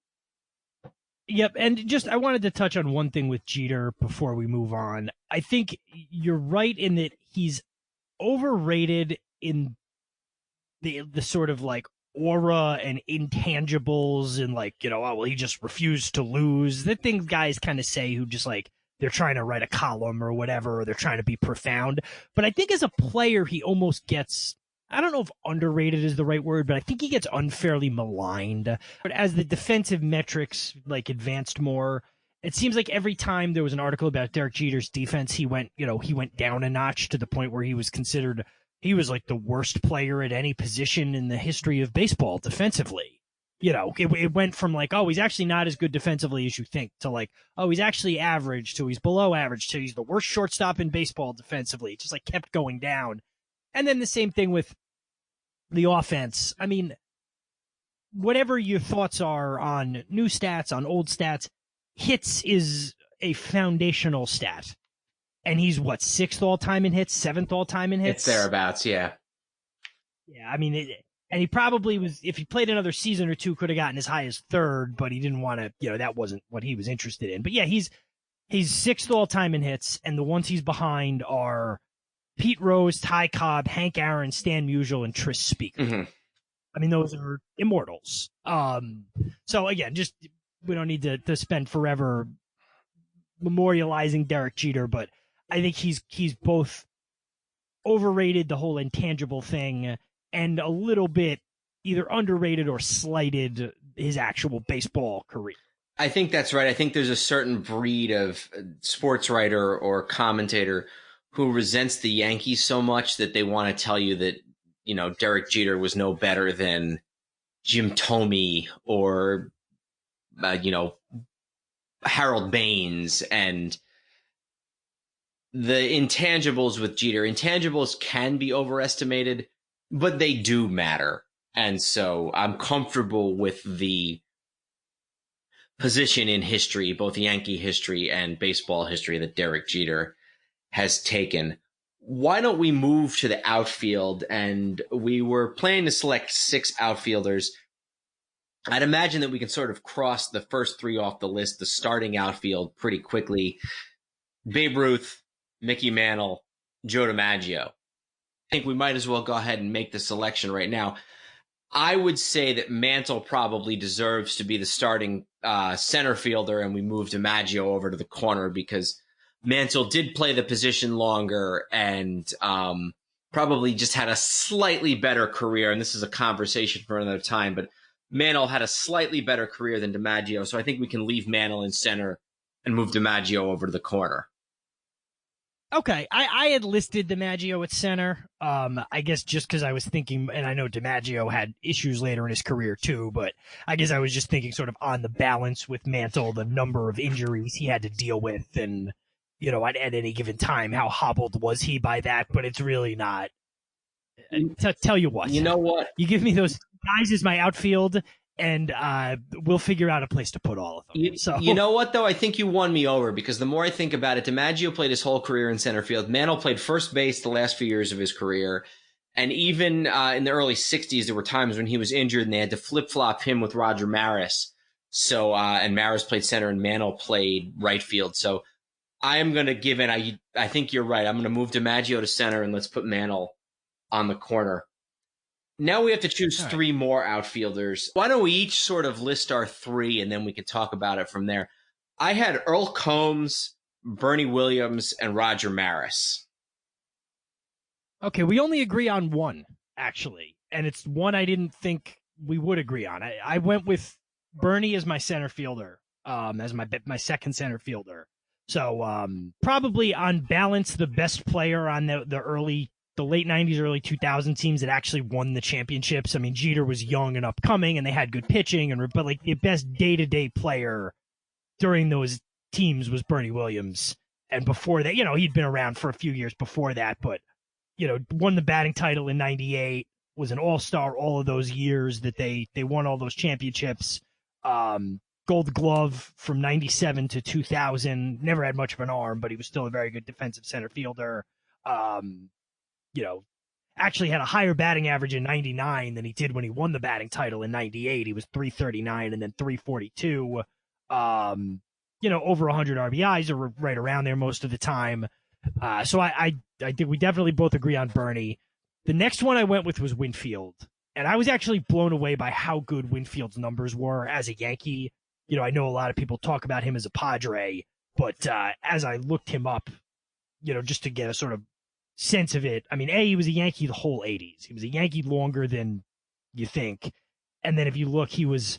Speaker 4: Yep, and just I wanted to touch on one thing with Jeter before we move on. I think you're right in that he's overrated in the sort of like aura and intangibles and like, oh, well, he just refused to lose. The things guys kind of say who just like they're trying to write a column or whatever, or they're trying to be profound. But I think as a player, he almost gets, I don't know if underrated is the right word, but I think he gets unfairly maligned. But as the defensive metrics like advanced more, it seems like every time there was an article about Derek Jeter's defense, he went down a notch to the point where he was like the worst player at any position in the history of baseball defensively. It went from like, oh, he's actually not as good defensively as you think, to like, oh, he's actually average, to he's below average, to he's the worst shortstop in baseball defensively. It just like kept going down. And then the same thing with the offense. I mean, whatever your thoughts are on new stats, on old stats, hits is a foundational stat. And he's what, 6th all time in hits, 7th all time in hits?
Speaker 3: It's thereabouts, yeah.
Speaker 4: Yeah, I mean, and he probably was, if he played another season or two, could have gotten as high as 3rd, but he didn't want to, that wasn't what he was interested in. But yeah, he's 6th all time in hits, and the ones he's behind are Pete Rose, Ty Cobb, Hank Aaron, Stan Musial, and Tris Speaker.
Speaker 3: Mm-hmm.
Speaker 4: I mean, those are immortals. So again, just we don't need to spend forever memorializing Derek Jeter, but I think he's both overrated, the whole intangible thing, and a little bit either underrated or slighted his actual baseball career.
Speaker 3: I think that's right. I think there's a certain breed of sports writer or commentator who resents the Yankees so much that they want to tell you that, Derek Jeter was no better than Jim Thome or, Harold Baines and the intangibles with Jeter. Intangibles can be overestimated, but they do matter. And so I'm comfortable with the position in history, both Yankee history and baseball history, that Derek Jeter has taken. Why don't we move to the outfield? And we were planning to select 6 outfielders. I'd imagine that we can sort of cross the first 3 off the list, the starting outfield, pretty quickly. Babe Ruth, Mickey Mantle, Joe DiMaggio. I think we might as well go ahead and make the selection right now. I would say that Mantle probably deserves to be the starting center fielder, and we move DiMaggio over to the corner because Mantle did play the position longer and probably just had a slightly better career. And this is a conversation for another time, but Mantle had a slightly better career than DiMaggio. So I think we can leave Mantle in center and move DiMaggio over to the corner.
Speaker 4: Okay, I had listed DiMaggio at center. I guess just because I was thinking, and I know DiMaggio had issues later in his career too, but I guess I was just thinking sort of on the balance with Mantle, the number of injuries he had to deal with, and at any given time, how hobbled was he by that? But it's really not. Tell you what,
Speaker 3: you know what,
Speaker 4: you give me those guys as my outfield, and we'll figure out a place to put all of them.
Speaker 3: You know what, though? I think you won me over because the more I think about it, DiMaggio played his whole career in center field. Mantle played first base the last few years of his career. And even in the early 60s, there were times when he was injured and they had to flip-flop him with Roger Maris. So, and Maris played center and Mantle played right field. So I am going to give in. I think you're right. I'm going to move DiMaggio to center and let's put Mantle on the corner. Now we have to choose 3 more outfielders. Why don't we each sort of list our 3 and then we can talk about it from there. I had Earl Combs, Bernie Williams, and Roger Maris.
Speaker 4: Okay, we only agree on one, actually. And it's one I didn't think we would agree on. I went with Bernie as my center fielder, as my second center fielder. So probably on balance, the best player on the late 90s, early 2000 teams that actually won the championships. I mean, Jeter was young and upcoming, and they had good pitching, but like the best day-to-day player during those teams was Bernie Williams. And before that, he'd been around for a few years before that, but, won the batting title in 98, was an all-star all of those years that they won all those championships. Gold Glove from 97 to 2000, never had much of an arm, but he was still a very good defensive center fielder. Actually had a higher batting average in 99 than he did when he won the batting title in 98. He was 339 and then 342. Over 100 RBIs or right around there most of the time. So I think we definitely both agree on Bernie. The next one I went with was Winfield. And I was actually blown away by how good Winfield's numbers were as a Yankee. I know a lot of people talk about him as a Padre, but as I looked him up, just to get a sort of sense of it. I mean, he was a Yankee the whole 80s. He was a Yankee longer than you think. And then if you look, he was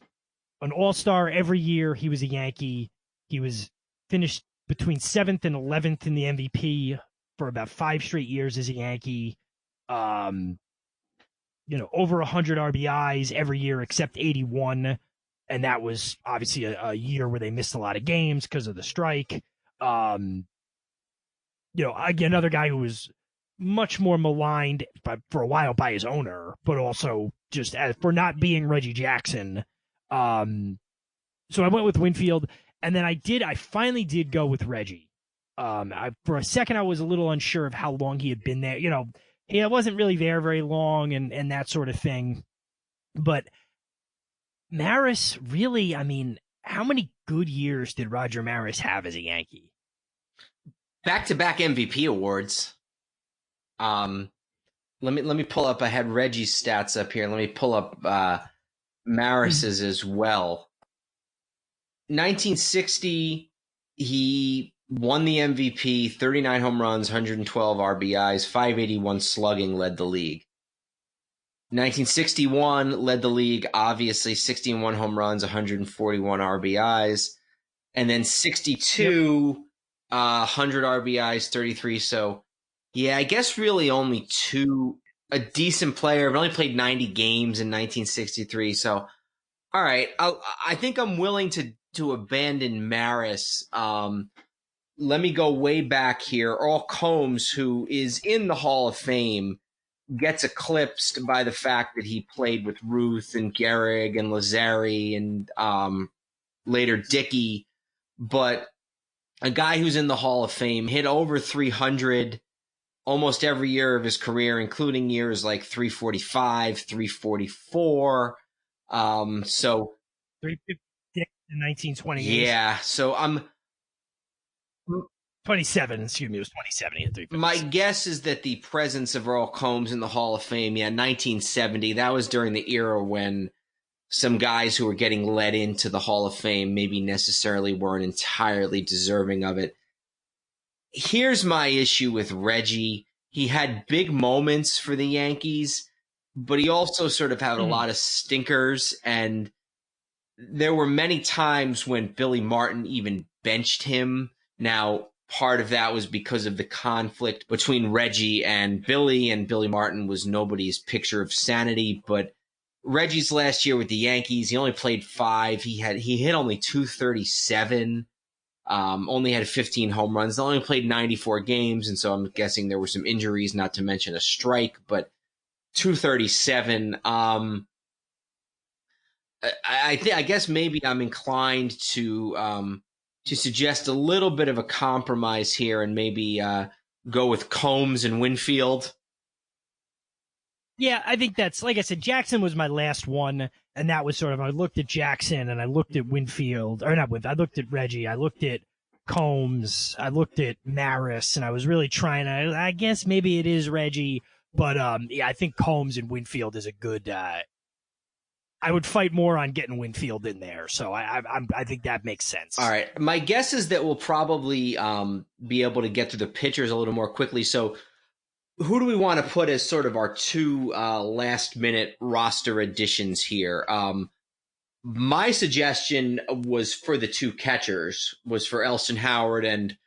Speaker 4: an all-star every year. He was a Yankee. He was finished between 7th and 11th in the MVP for about 5 straight years as a Yankee. Over 100 RBIs every year except 81. And that was obviously a year where they missed a lot of games because of the strike. Again, another guy who was much more maligned for a while by his owner, but also just for not being Reggie Jackson. So I went with Winfield, and then I finally did go with Reggie. For a second, I was a little unsure of how long he had been there. He wasn't really there very long and that sort of thing. But Maris, really, I mean, how many good years did Roger Maris have as a Yankee?
Speaker 3: Back-to-back MVP awards. Let me pull up. I had Reggie's stats up here. Let me pull up Maris's as well. 1960, he won the MVP, 39 home runs, 112 RBIs, 581 slugging, led the league. 1961 led the league, obviously 61 home runs, 141 RBIs, and then 62, 100 RBIs, 33. So, yeah, I guess really only a decent player, but only played 90 games in 1963. So, all right, I think I'm willing to to abandon Maris, let me go way back here. Earl Combs, who is in the Hall of Fame, gets eclipsed by the fact that he played with Ruth and Gehrig and Lazzari and later Dickey. But a guy who's in the Hall of Fame, hit over 300 almost every year of his career, including years like 345, 344. So
Speaker 4: 356 in 1928.
Speaker 3: Yeah, so I'm
Speaker 4: 27, excuse me, it was 27 at 356.
Speaker 3: My guess is that the presence of Earl Combs in the Hall of Fame, 1970, that was during the era when some guys who were getting let into the Hall of Fame maybe necessarily weren't entirely deserving of it. Here's my issue with Reggie. He had big moments for the Yankees, but he also sort of had a lot of stinkers, and there were many times when Billy Martin even benched him. Now, part of that was because of the conflict between Reggie and Billy Martin was nobody's picture of sanity. But Reggie's last year with the Yankees, he only played 5. He hit only 237, only had 15 home runs, only played 94 games, and so I'm guessing there were some injuries, not to mention a strike, but 237. I guess maybe I'm inclined to suggest a little bit of a compromise here and maybe go with Combs and Winfield.
Speaker 4: Yeah, I think that's, like I said, Jackson was my last one, and that was sort of, I looked at Jackson and I looked at Winfield, or not Winfield, I looked at Reggie, I looked at Combs, I looked at Maris, and I was really trying to, I guess maybe it is Reggie, but yeah, I think Combs and Winfield is a good, I would fight more on getting Winfield in there, so I think that makes sense.
Speaker 3: All right, my guess is that we'll probably be able to get to the pitchers a little more quickly, so who do we want to put as sort of our 2 last-minute roster additions here? My suggestion was for the 2 catchers, was for Elston Howard and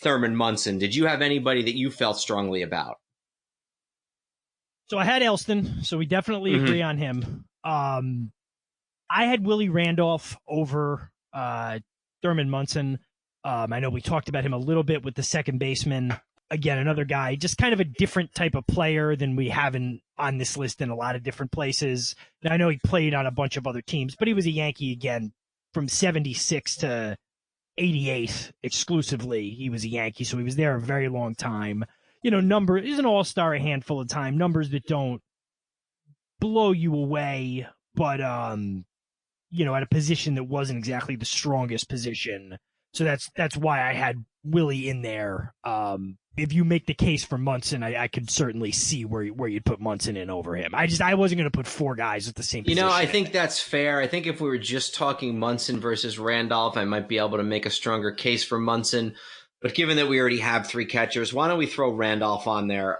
Speaker 3: Thurman Munson. Did you have anybody that you felt strongly about?
Speaker 4: So I had Elston, so we definitely agree on him. I had Willie Randolph over Thurman Munson. I know we talked about him a little bit with the second baseman. Again, another guy, just kind of a different type of player than we have on this list in a lot of different places. Now, I know he played on a bunch of other teams, but he was a Yankee again from 76 to 88 exclusively. He was a Yankee, so he was there a very long time. He's an all-star a handful of time, numbers that don't blow you away, but, at a position that wasn't exactly the strongest position. So that's why I had Willie in there. If you make the case for Munson, I could certainly see where you'd put Munson in over him. I wasn't going to put 4 guys at the same position.
Speaker 3: I think that's fair. I think if we were just talking Munson versus Randolph, I might be able to make a stronger case for Munson. But given that we already have 3 catchers, why don't we throw Randolph on there?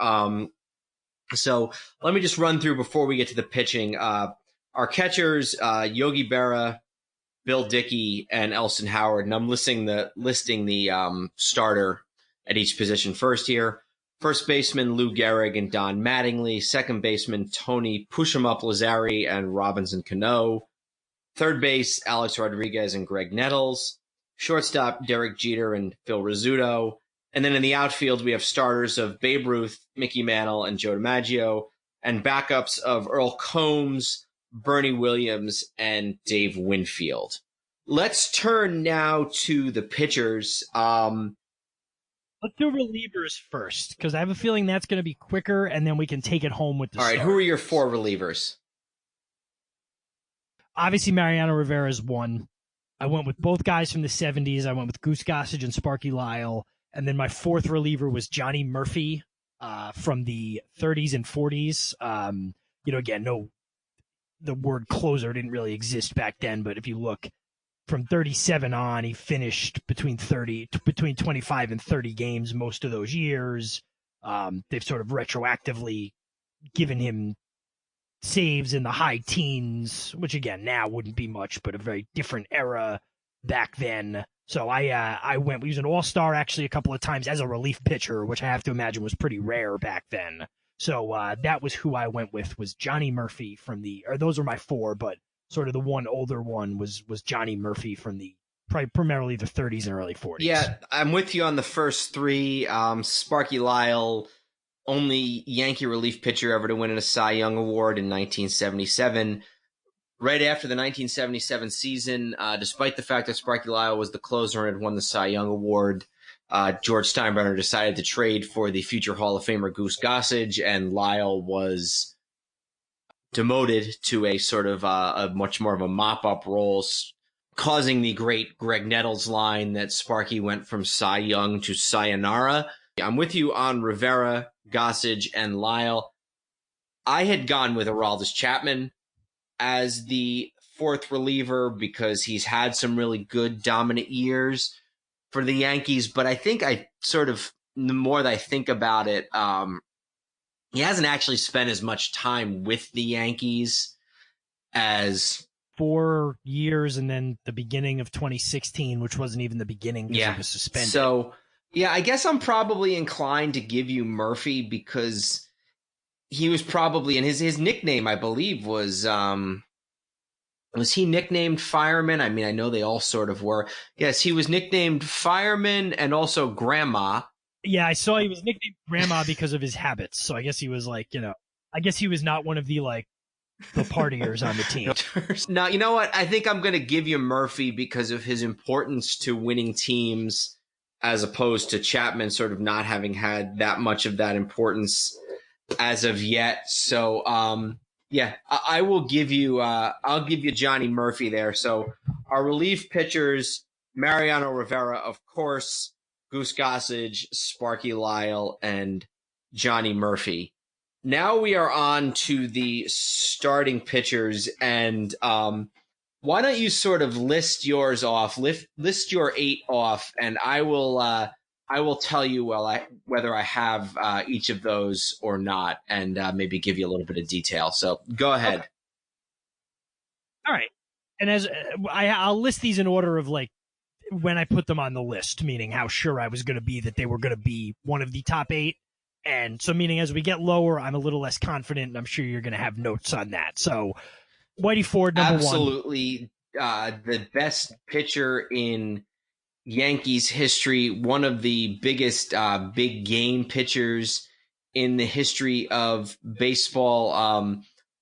Speaker 3: So let me just run through before we get to the pitching. Our catchers, Yogi Berra, Bill Dickey, and Elston Howard, and I'm listing the starter at each position first here. First baseman, Lou Gehrig and Don Mattingly. Second baseman, Tony Push-em-up Lazzari and Robinson Cano. Third base, Alex Rodriguez and Greg Nettles. Shortstop, Derek Jeter and Phil Rizzuto. And then in the outfield, we have starters of Babe Ruth, Mickey Mantle, and Joe DiMaggio, and backups of Earl Combs, Bernie Williams, and Dave Winfield. Let's turn now to the pitchers.
Speaker 4: Let's do relievers first, because I have a feeling that's going to be quicker, and then we can take it home with the
Speaker 3: All right,
Speaker 4: starters.
Speaker 3: who are your 4 relievers?
Speaker 4: Obviously, Mariano Rivera's one. I went with both guys from the 70s. I went with Goose Gossage and Sparky Lyle. And then my 4th reliever was Johnny Murphy from the 30s and 40s. Again, the word closer didn't really exist back then, but if you look from 37 on, he finished between 25 and 30 games most of those years. They've sort of retroactively given him saves in the high teens, which again now wouldn't be much, but a very different era back then. So I went. We was an all-star actually a couple of times as a relief pitcher, which I have to imagine was pretty rare back then. So that was who I went with, was Johnny Murphy those were my 4, but sort of the one older one was Johnny Murphy from the primarily the 30s and early 40s.
Speaker 3: Yeah, I'm with you on the first three. Sparky Lyle, only Yankee relief pitcher ever to win a Cy Young Award in 1977. Right after the 1977 season, despite the fact that Sparky Lyle was the closer and had won the Cy Young Award, George Steinbrenner decided to trade for the future Hall of Famer Goose Gossage, and Lyle was demoted to a sort of a much more of a mop-up role, causing the great Greg Nettles line that Sparky went from Cy Young to Sayonara. I'm with you on Rivera, Gossage, and Lyle. I had gone with Aroldis Chapman as the fourth reliever because he's had some really good dominant years for the Yankees, but I think the more that I think about it, he hasn't actually spent as much time with the Yankees as
Speaker 4: 4 years, and then the beginning of 2016, which wasn't even the beginning because he was suspended.
Speaker 3: So, yeah, I guess I'm probably inclined to give you Murphy because he was probably, and his nickname, I believe, was he nicknamed Fireman? I mean, I know they all sort of were. Yes, he was nicknamed Fireman and also Grandma.
Speaker 4: Yeah, I saw he was nicknamed Grandma because of his habits. So I guess he was like, I guess he was not one of the partiers on the team.
Speaker 3: Now, you know what? I think I'm going to give you Murphy because of his importance to winning teams as opposed to Chapman sort of not having had that much of that importance as of yet. So, yeah, I will give you I'll give you Johnny Murphy there. So our relief pitchers, Mariano Rivera, of course, Goose Gossage, Sparky Lyle, and Johnny Murphy. Now we are on to the starting pitchers, and why don't you sort of list yours off, list your 8 off, and I will tell you whether I have each of those or not, and maybe give you a little bit of detail. So go ahead.
Speaker 4: Okay. All right, and as I'll list these in order of when I put them on the list, meaning how sure I was going to be that they were going to be one of the top 8. And so meaning as we get lower, I'm a little less confident, and I'm sure you're going to have notes on that. So Whitey Ford, number
Speaker 3: Absolutely, the best pitcher in Yankees history, one of the biggest big game pitchers in the history of baseball.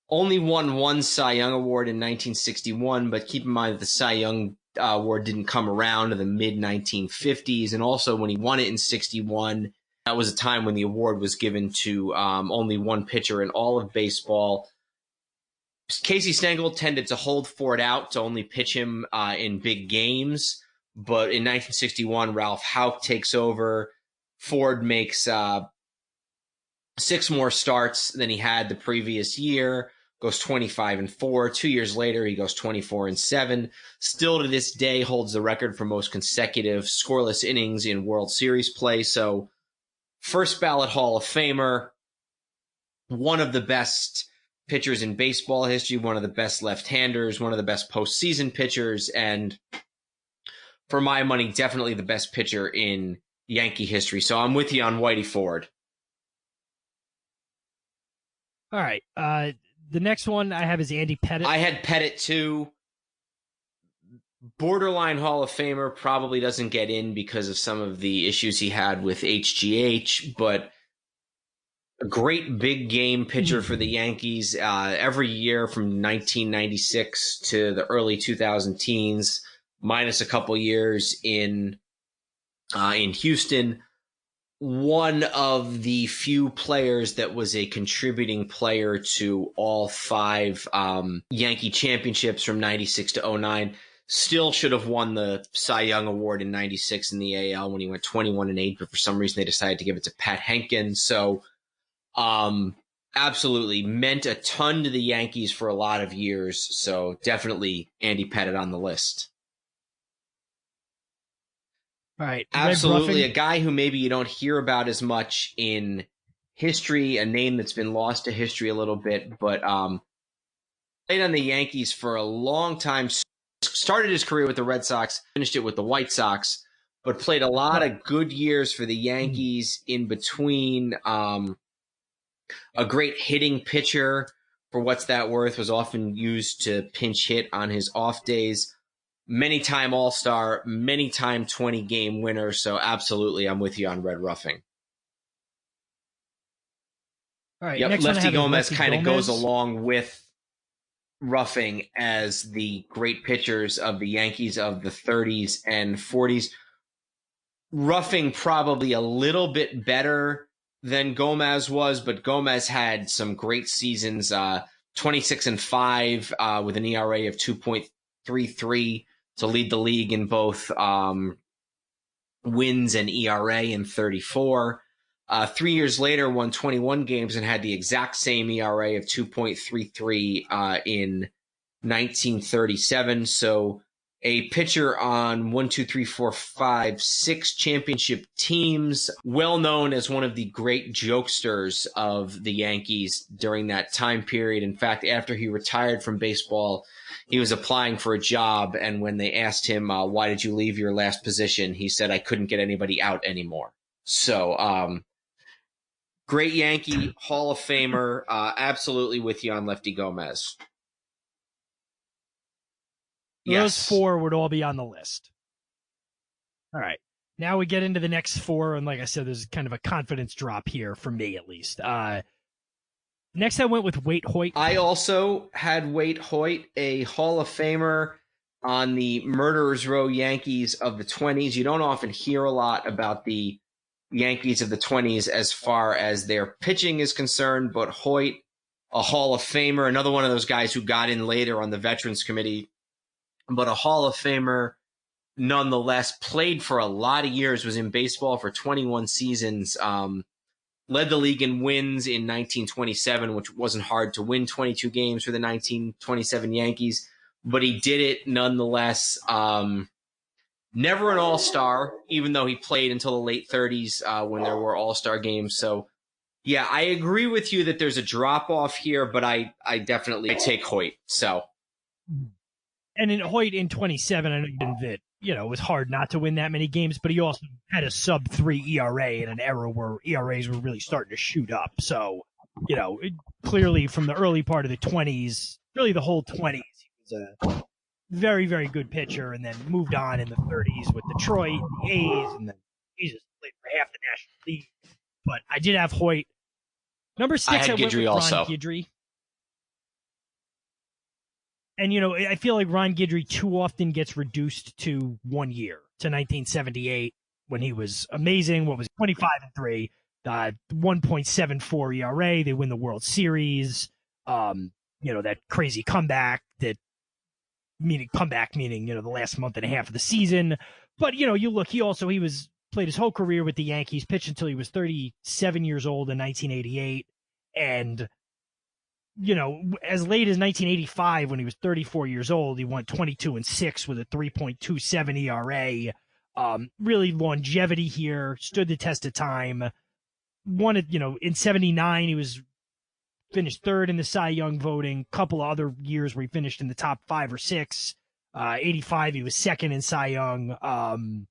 Speaker 3: Only won one Cy Young Award in 1961, but keep in mind that the Cy Young Award didn't come around in the mid-1950s. And also when he won it in 61, that was a time when the award was given to only one pitcher in all of baseball. Casey Stengel tended to hold Ford out to only pitch him in big games. But in 1961, Ralph Houck takes over. Ford makes 6 more starts than he had the previous year, goes 25-4. 2 years later, he goes 24-7. Still to this day holds the record for most consecutive scoreless innings in World Series play. So first ballot Hall of Famer, one of the best pitchers in baseball history, one of the best left-handers, one of the best postseason pitchers, and for my money, definitely the best pitcher in Yankee history. So I'm with you on Whitey Ford.
Speaker 4: All right. The next one I have is Andy Pettitte.
Speaker 3: I had Pettitte too. Borderline Hall of Famer, probably doesn't get in because of some of the issues he had with HGH, but a great big game pitcher for the Yankees every year from 1996 to the early 2000 teens, minus a couple years in Houston. One of the few players that was a contributing player to all 5 Yankee championships from 96 to 09. Still should have won the Cy Young Award in 96 in the AL when he went 21-8, but for some reason they decided to give it to Pat Henkin. So absolutely meant a ton to the Yankees for a lot of years. So definitely Andy Pettitte on the list.
Speaker 4: All right.
Speaker 3: Absolutely. A guy who maybe you don't hear about as much in history, a name that's been lost to history a little bit, but played on the Yankees for a long time. Started his career with the Red Sox, finished it with the White Sox, but played a lot of good years for the Yankees in between. A great hitting pitcher, for what's that worth, was often used to pinch hit on his off days. many-time All-Star, many-time 20-game winner. So absolutely, I'm with you on Red Roughing.
Speaker 4: All right,
Speaker 3: Yep,
Speaker 4: next one I
Speaker 3: Lefty
Speaker 4: have is
Speaker 3: Gomez
Speaker 4: Lefty
Speaker 3: kind of goes
Speaker 4: Gomez.
Speaker 3: along with Roughing as the great pitchers of the Yankees of the 30s and 40s. Roughing probably a little bit better than Gomez was, but Gomez had some great seasons, 26-5 with an ERA of 2.33 to lead the league in both wins and ERA in 34. 3 years later, won 21 games and had the exact same ERA of 2.33 in 1937. So a pitcher on 6 championship teams, well known as one of the great jokesters of the Yankees during that time period. In fact, after he retired from baseball, he was applying for a job, and when they asked him, why did you leave your last position? He said, I couldn't get anybody out anymore. So, great Yankee, Hall of Famer, absolutely with you on Lefty Gomez.
Speaker 4: Those four would all be on the list. All right. Now we get into the next four, and like I said, there's kind of a confidence drop here for me, at least. Next, I went with Waite Hoyt.
Speaker 3: I also had Waite Hoyt, a Hall of Famer on the Murderers Row Yankees of the 20s. You don't often hear a lot about the Yankees of the 20s as far as their pitching is concerned, but Hoyt, a Hall of Famer, another one of those guys who got in later on the Veterans Committee, but a Hall of Famer nonetheless, played for a lot of years, was in baseball for 21 seasons, led the league in wins in 1927, which wasn't hard to win 22 games for the 1927 Yankees, but he did it nonetheless. Never an all-star, even though he played until the late 30s when there were all-star games. So, yeah, I agree with you that there's a drop-off here, but I definitely take Hoyt. So,
Speaker 4: and in Hoyt in 27, I know that it was hard not to win that many games, but he also had a sub-3 ERA in an era where ERAs were really starting to shoot up. So, clearly from the early part of the 20s, really the whole 20s, he was a very, very good pitcher, and then moved on in the 30s with Detroit, the A's, and then he just played for half the National League. But I did have Hoyt. Number 6, I went with Ron Guidry. And, I feel like Ron Guidry too often gets reduced to 1 year, to 1978, when he was amazing. What was 25-3, 1.74 ERA. They win the World Series. That crazy comeback meaning the last month and a half of the season. But, you look, he played his whole career with the Yankees, pitched until he was 37 years old in 1988. And, as late as 1985, when he was 34 years old, he went 22-6 with a 3.27 ERA. Really longevity here, stood the test of time. Won it, in 79, he finished third in the Cy Young voting. Couple of other years where he finished in the top 5 or 6. 85, he was second in Cy Young.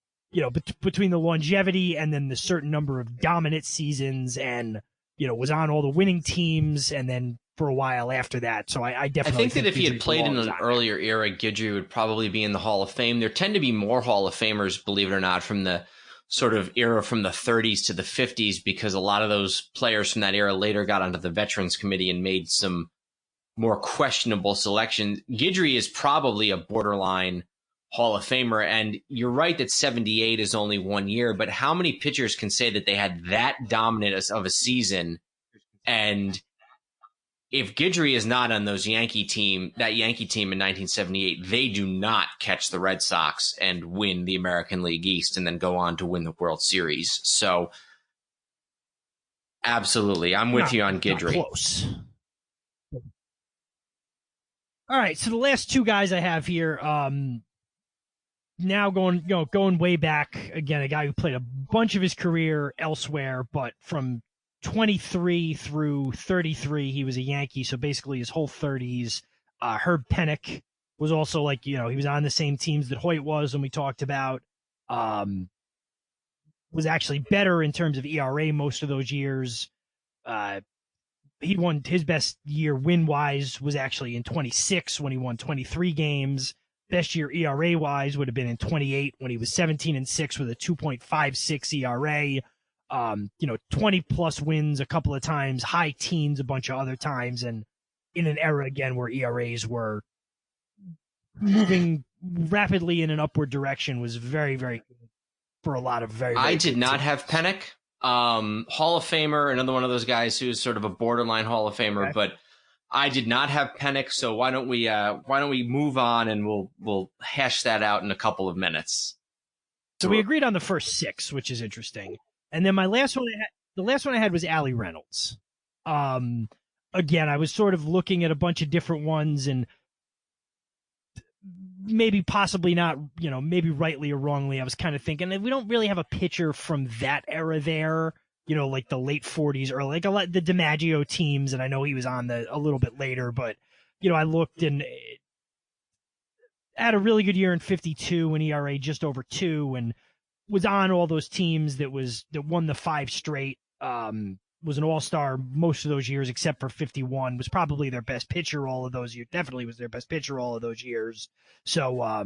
Speaker 4: Between the longevity and then the certain number of dominant seasons, and was on all the winning teams, and then for a while after that. So I definitely
Speaker 3: think that if he had played in an earlier era, Guidry would probably be in the Hall of Fame. There tend to be more Hall of Famers, believe it or not, from the sort of era from the 30s to the 50s, because a lot of those players from that era later got onto the Veterans Committee and made some more questionable selections. Guidry is probably a borderline Hall of Famer, and you're right that 78 is only 1 year, but how many pitchers can say that they had that dominant of a season? And if Guidry is not on that Yankee team in 1978, they do not catch the Red Sox and win the American League East and then go on to win the World Series. So, absolutely, I'm with you on Guidry.
Speaker 4: Close. All right, so the last two guys I have here, now going way back again, a guy who played a bunch of his career elsewhere, but from 23 through 33, he was a Yankee, so basically his whole 30s. Herb Pennock was also he was on the same teams that Hoyt was, and we talked about. Was actually better in terms of ERA most of those years. He won his best year win-wise was actually in 26 when he won 23 games. best year ERA wise would have been in 28 when he was 17-6 with a 2.56 ERA. 20 plus wins a couple of times, high teens a bunch of other times, and in an era again where ERAs were moving rapidly in an upward direction, was very, very good for a lot of very, very
Speaker 3: I did not
Speaker 4: teams.
Speaker 3: have Pennick. Hall of Famer, another one of those guys who's sort of a borderline Hall of Famer,
Speaker 4: Okay.
Speaker 3: but I did not have Pennick. So why don't we move on, and we'll hash that out in a couple of minutes.
Speaker 4: So we agreed on the first 6, which is interesting. And then the last one I had was Allie Reynolds. Again, I was sort of looking at a bunch of different ones, and maybe possibly not, maybe rightly or wrongly, I was kind of thinking that we don't really have a pitcher from that era there, like the late 40s or like the DiMaggio teams. And I know he was on a little bit later, but, I looked and had a really good year in 52 when ERA just over 2, and was on all those teams that won the 5 straight, was an all-star most of those years except for 51, was probably their best pitcher all of those years, definitely was their best pitcher all of those years. So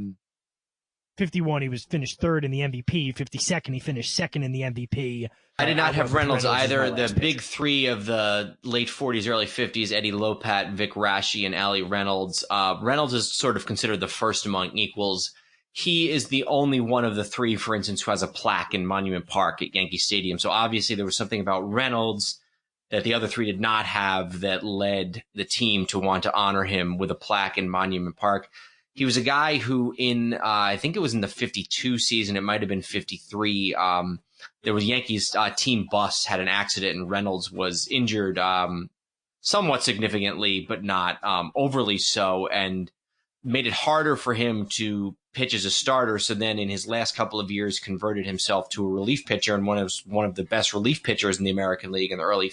Speaker 4: 51, he was finished 3rd in the MVP. 52nd, he finished 2nd in the MVP.
Speaker 3: I did not have Reynolds either.
Speaker 4: as my
Speaker 3: The
Speaker 4: last
Speaker 3: big
Speaker 4: pitcher.
Speaker 3: 3 of the late 40s, early 50s, Eddie Lopat, Vic Raschi, and Allie Reynolds. Reynolds is sort of considered the first among equals. He is the only one of the 3, for instance, who has a plaque in Monument Park at Yankee Stadium. So obviously there was something about Reynolds that the other 3 did not have that led the team to want to honor him with a plaque in Monument Park. He was a guy who I think it was in the 52 season, it might have been 53, there was Yankees team bus, had an accident, and Reynolds was injured somewhat significantly, but not overly so, and made it harder for him to pitch as a starter. So then in his last couple of years converted himself to a relief pitcher, and one of the best relief pitchers in the American League in the early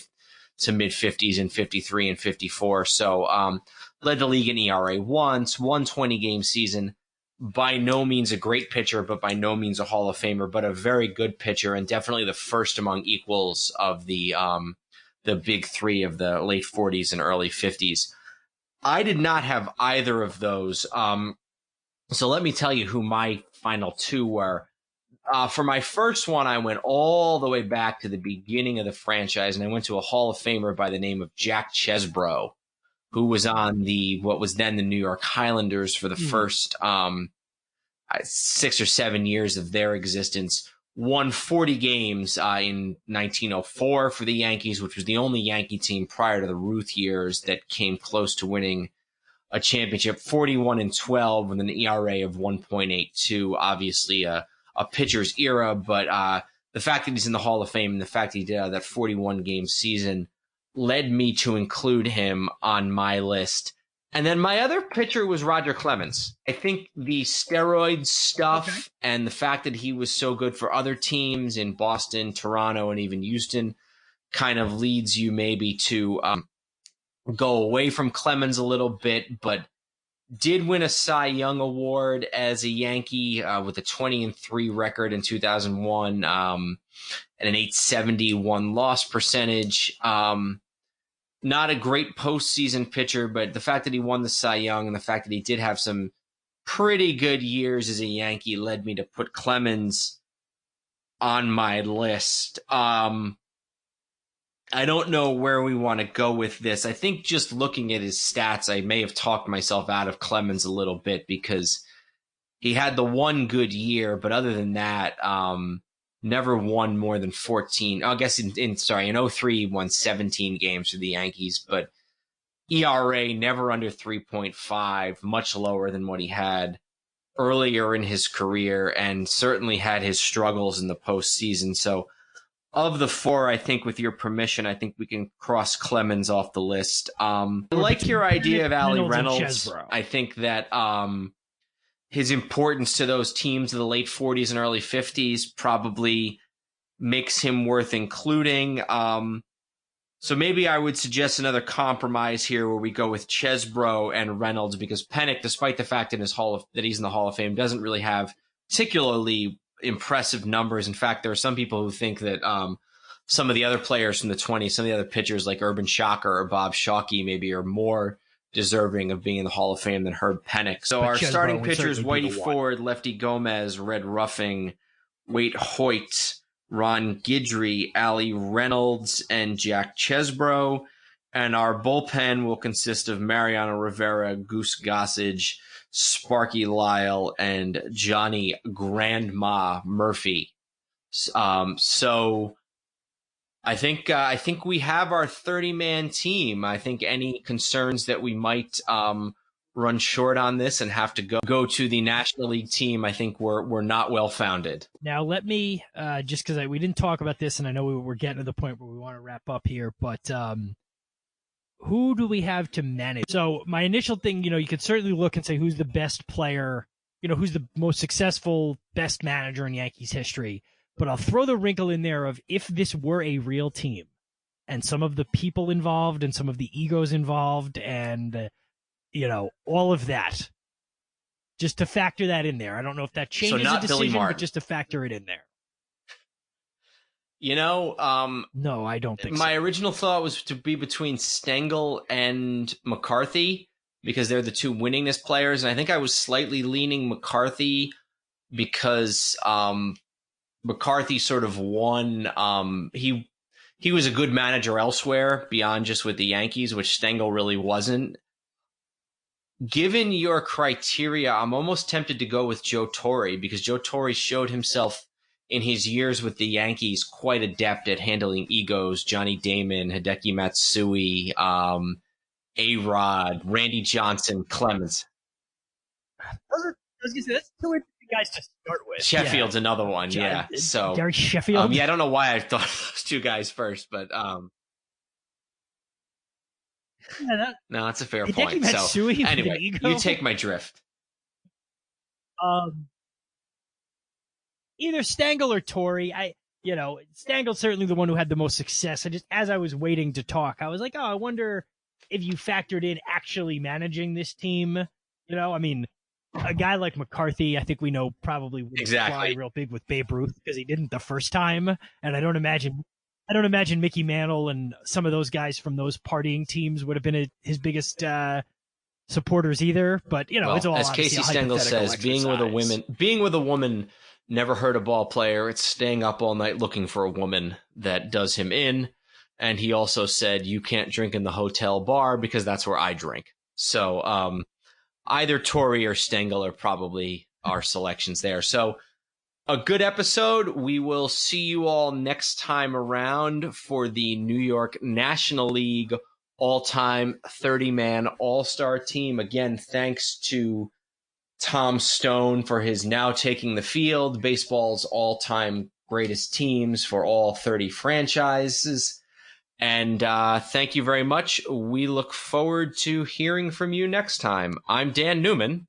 Speaker 3: to mid 50s in 53 and 54. So led the league in ERA once, 120 game season. By no means a great pitcher, but by no means a Hall of Famer, but a very good pitcher, and definitely the first among equals of the big 3 of the late 40s and early 50s. I did not have either of those. So let me tell you who my final 2 were. For my first one, I went all the way back to the beginning of the franchise, and I went to a Hall of Famer by the name of Jack Chesbro, who was on what was then the New York Highlanders for the first 6 or 7 years of their existence. Won 40 games in 1904 for the Yankees, which was the only Yankee team prior to the Ruth years that came close to winning a championship. 41-12 with an ERA of 1.82. Obviously a pitcher's era, but the fact that he's in the Hall of Fame and the fact that he did that 41 game season led me to include him on my list. And then my other pitcher was Roger Clemens. I think the steroid stuff and the fact that he was so good for other teams in Boston, Toronto, and even Houston kind of leads you maybe to go away from Clemens a little bit, but did win a Cy Young Award as a Yankee with a 20-3 record in 2001 and an 870 win-loss percentage. Not a great postseason pitcher, but the fact that he won the Cy Young and the fact that he did have some pretty good years as a Yankee led me to put Clemens on my list. I don't know where we want to go with this. I think just looking at his stats, I may have talked myself out of Clemens a little bit because he had the one good year, but other than that, never won more than 14. I guess in 03 he won 17 games for the Yankees, but ERA never under 3.5, much lower than what he had earlier in his career, and certainly had his struggles in the postseason. So of the 4, I think with your permission, I think we can cross Clemens off the list. I like your idea of Allie Reynolds. I think that his importance to those teams of the late 40s and early 50s probably makes him worth including. So maybe I would suggest another compromise here where we go with Chesbro and Reynolds, because Pennick, despite the fact that he's in the Hall of Fame, doesn't really have particularly impressive numbers. In fact, there are some people who think that some of the other players from the 20s, some of the other pitchers like Urban Shocker or Bob Shockey maybe are more deserving of being in the Hall of Fame than Herb Pennock. So our
Speaker 4: Chesbro
Speaker 3: starting
Speaker 4: would
Speaker 3: pitchers,
Speaker 4: certainly be
Speaker 3: Whitey
Speaker 4: the one.
Speaker 3: Ford, Lefty Gomez, Red Ruffing, Waite Hoyt, Ron Guidry, Ali Reynolds, and Jack Chesbro. And our bullpen will consist of Mariano Rivera, Goose Gossage, Sparky Lyle, and Johnny Grandma Murphy. So I think we have our 30-man team. I think any concerns that we might run short on this and have to go to the National League team, I think we're not well founded.
Speaker 4: Now let me just because we didn't talk about this, and I know we're getting to the point where we want to wrap up here, but who do we have to manage? So my initial thing, you could certainly look and say who's the best player, who's the most successful, best manager in Yankees history. But I'll throw the wrinkle in there of if this were a real team and some of the people involved and some of the egos involved and, all of that, just to factor that in there. I don't know if that changes the decision, but just to factor it in there.
Speaker 3: No,
Speaker 4: I don't think
Speaker 3: my
Speaker 4: so.
Speaker 3: original thought was to be between Stengel and McCarthy because they're the two winningest players. And I think I was slightly leaning McCarthy because McCarthy sort of won. He was a good manager elsewhere beyond just with the Yankees, which Stengel really wasn't. Given your criteria, I'm almost tempted to go with Joe Torre because Joe Torre showed himself in his years with the Yankees quite adept at handling egos. Johnny Damon, Hideki Matsui, A-Rod, Randy Johnson, Clemens.
Speaker 4: I was going to say, that's two interesting guys to start with.
Speaker 3: Sheffield's another one, yeah. So
Speaker 4: Gary Sheffield?
Speaker 3: I don't know why I thought of those two guys first, but no, that's a fair point. So anyway, you take my drift.
Speaker 4: Either Stengel or Torrey. Stengel's certainly the one who had the most success. As I was waiting to talk, I was like, I wonder if you factored in actually managing this team. A guy like McCarthy, I think we know probably would fly real big with Babe Ruth because he didn't the first time, and I don't imagine Mickey Mantle and some of those guys from those partying teams would have been his biggest supporters either. But it's all
Speaker 3: as Casey Stengel says, being with a woman never hurt a ball player. It's staying up all night looking for a woman that does him in. And he also said, you can't drink in the hotel bar because that's where I drink. So either Torrey or Stengel are probably our selections there. So a good episode. We will see you all next time around for the New York National League all-time 30-man all-star team. Again, thanks to Tom Stone for his Now Taking the Field, baseball's all-time greatest teams for all 30 franchises. And thank you very much. We look forward to hearing from you next time. I'm Dan Newman.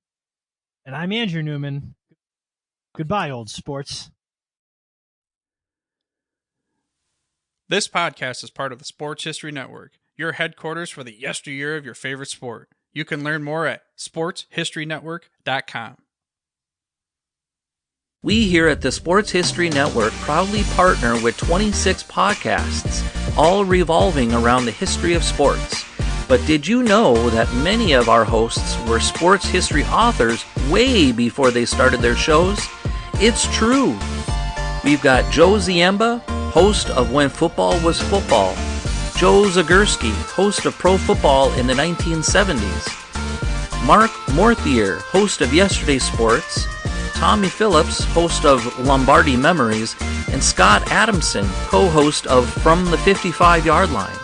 Speaker 4: And I'm Andrew Newman. Goodbye, old sports.
Speaker 2: This podcast is part of the Sports History Network, your headquarters for the yesteryear of your favorite sport. You can learn more at sportshistorynetwork.com.
Speaker 1: We here at the Sports History Network proudly partner with 26 podcasts, all revolving around the history of sports. But did you know that many of our hosts were sports history authors way before they started their shows? It's true. We've got Joe Ziemba, host of When Football Was Football, Joe Zagurski, host of Pro Football in the 1970s, Mark Morthier, host of Yesterday Sports, Tommy Phillips, host of Lombardi Memories, and Scott Adamson, co-host of From the 55-Yard Line.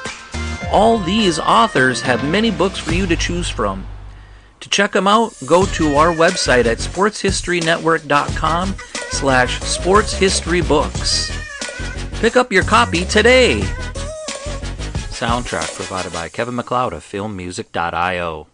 Speaker 1: All these authors have many books for you to choose from. To check them out, go to our website at sportshistorynetwork.com/sportshistorybooks. Pick up your copy today. Soundtrack provided by Kevin MacLeod of filmmusic.io.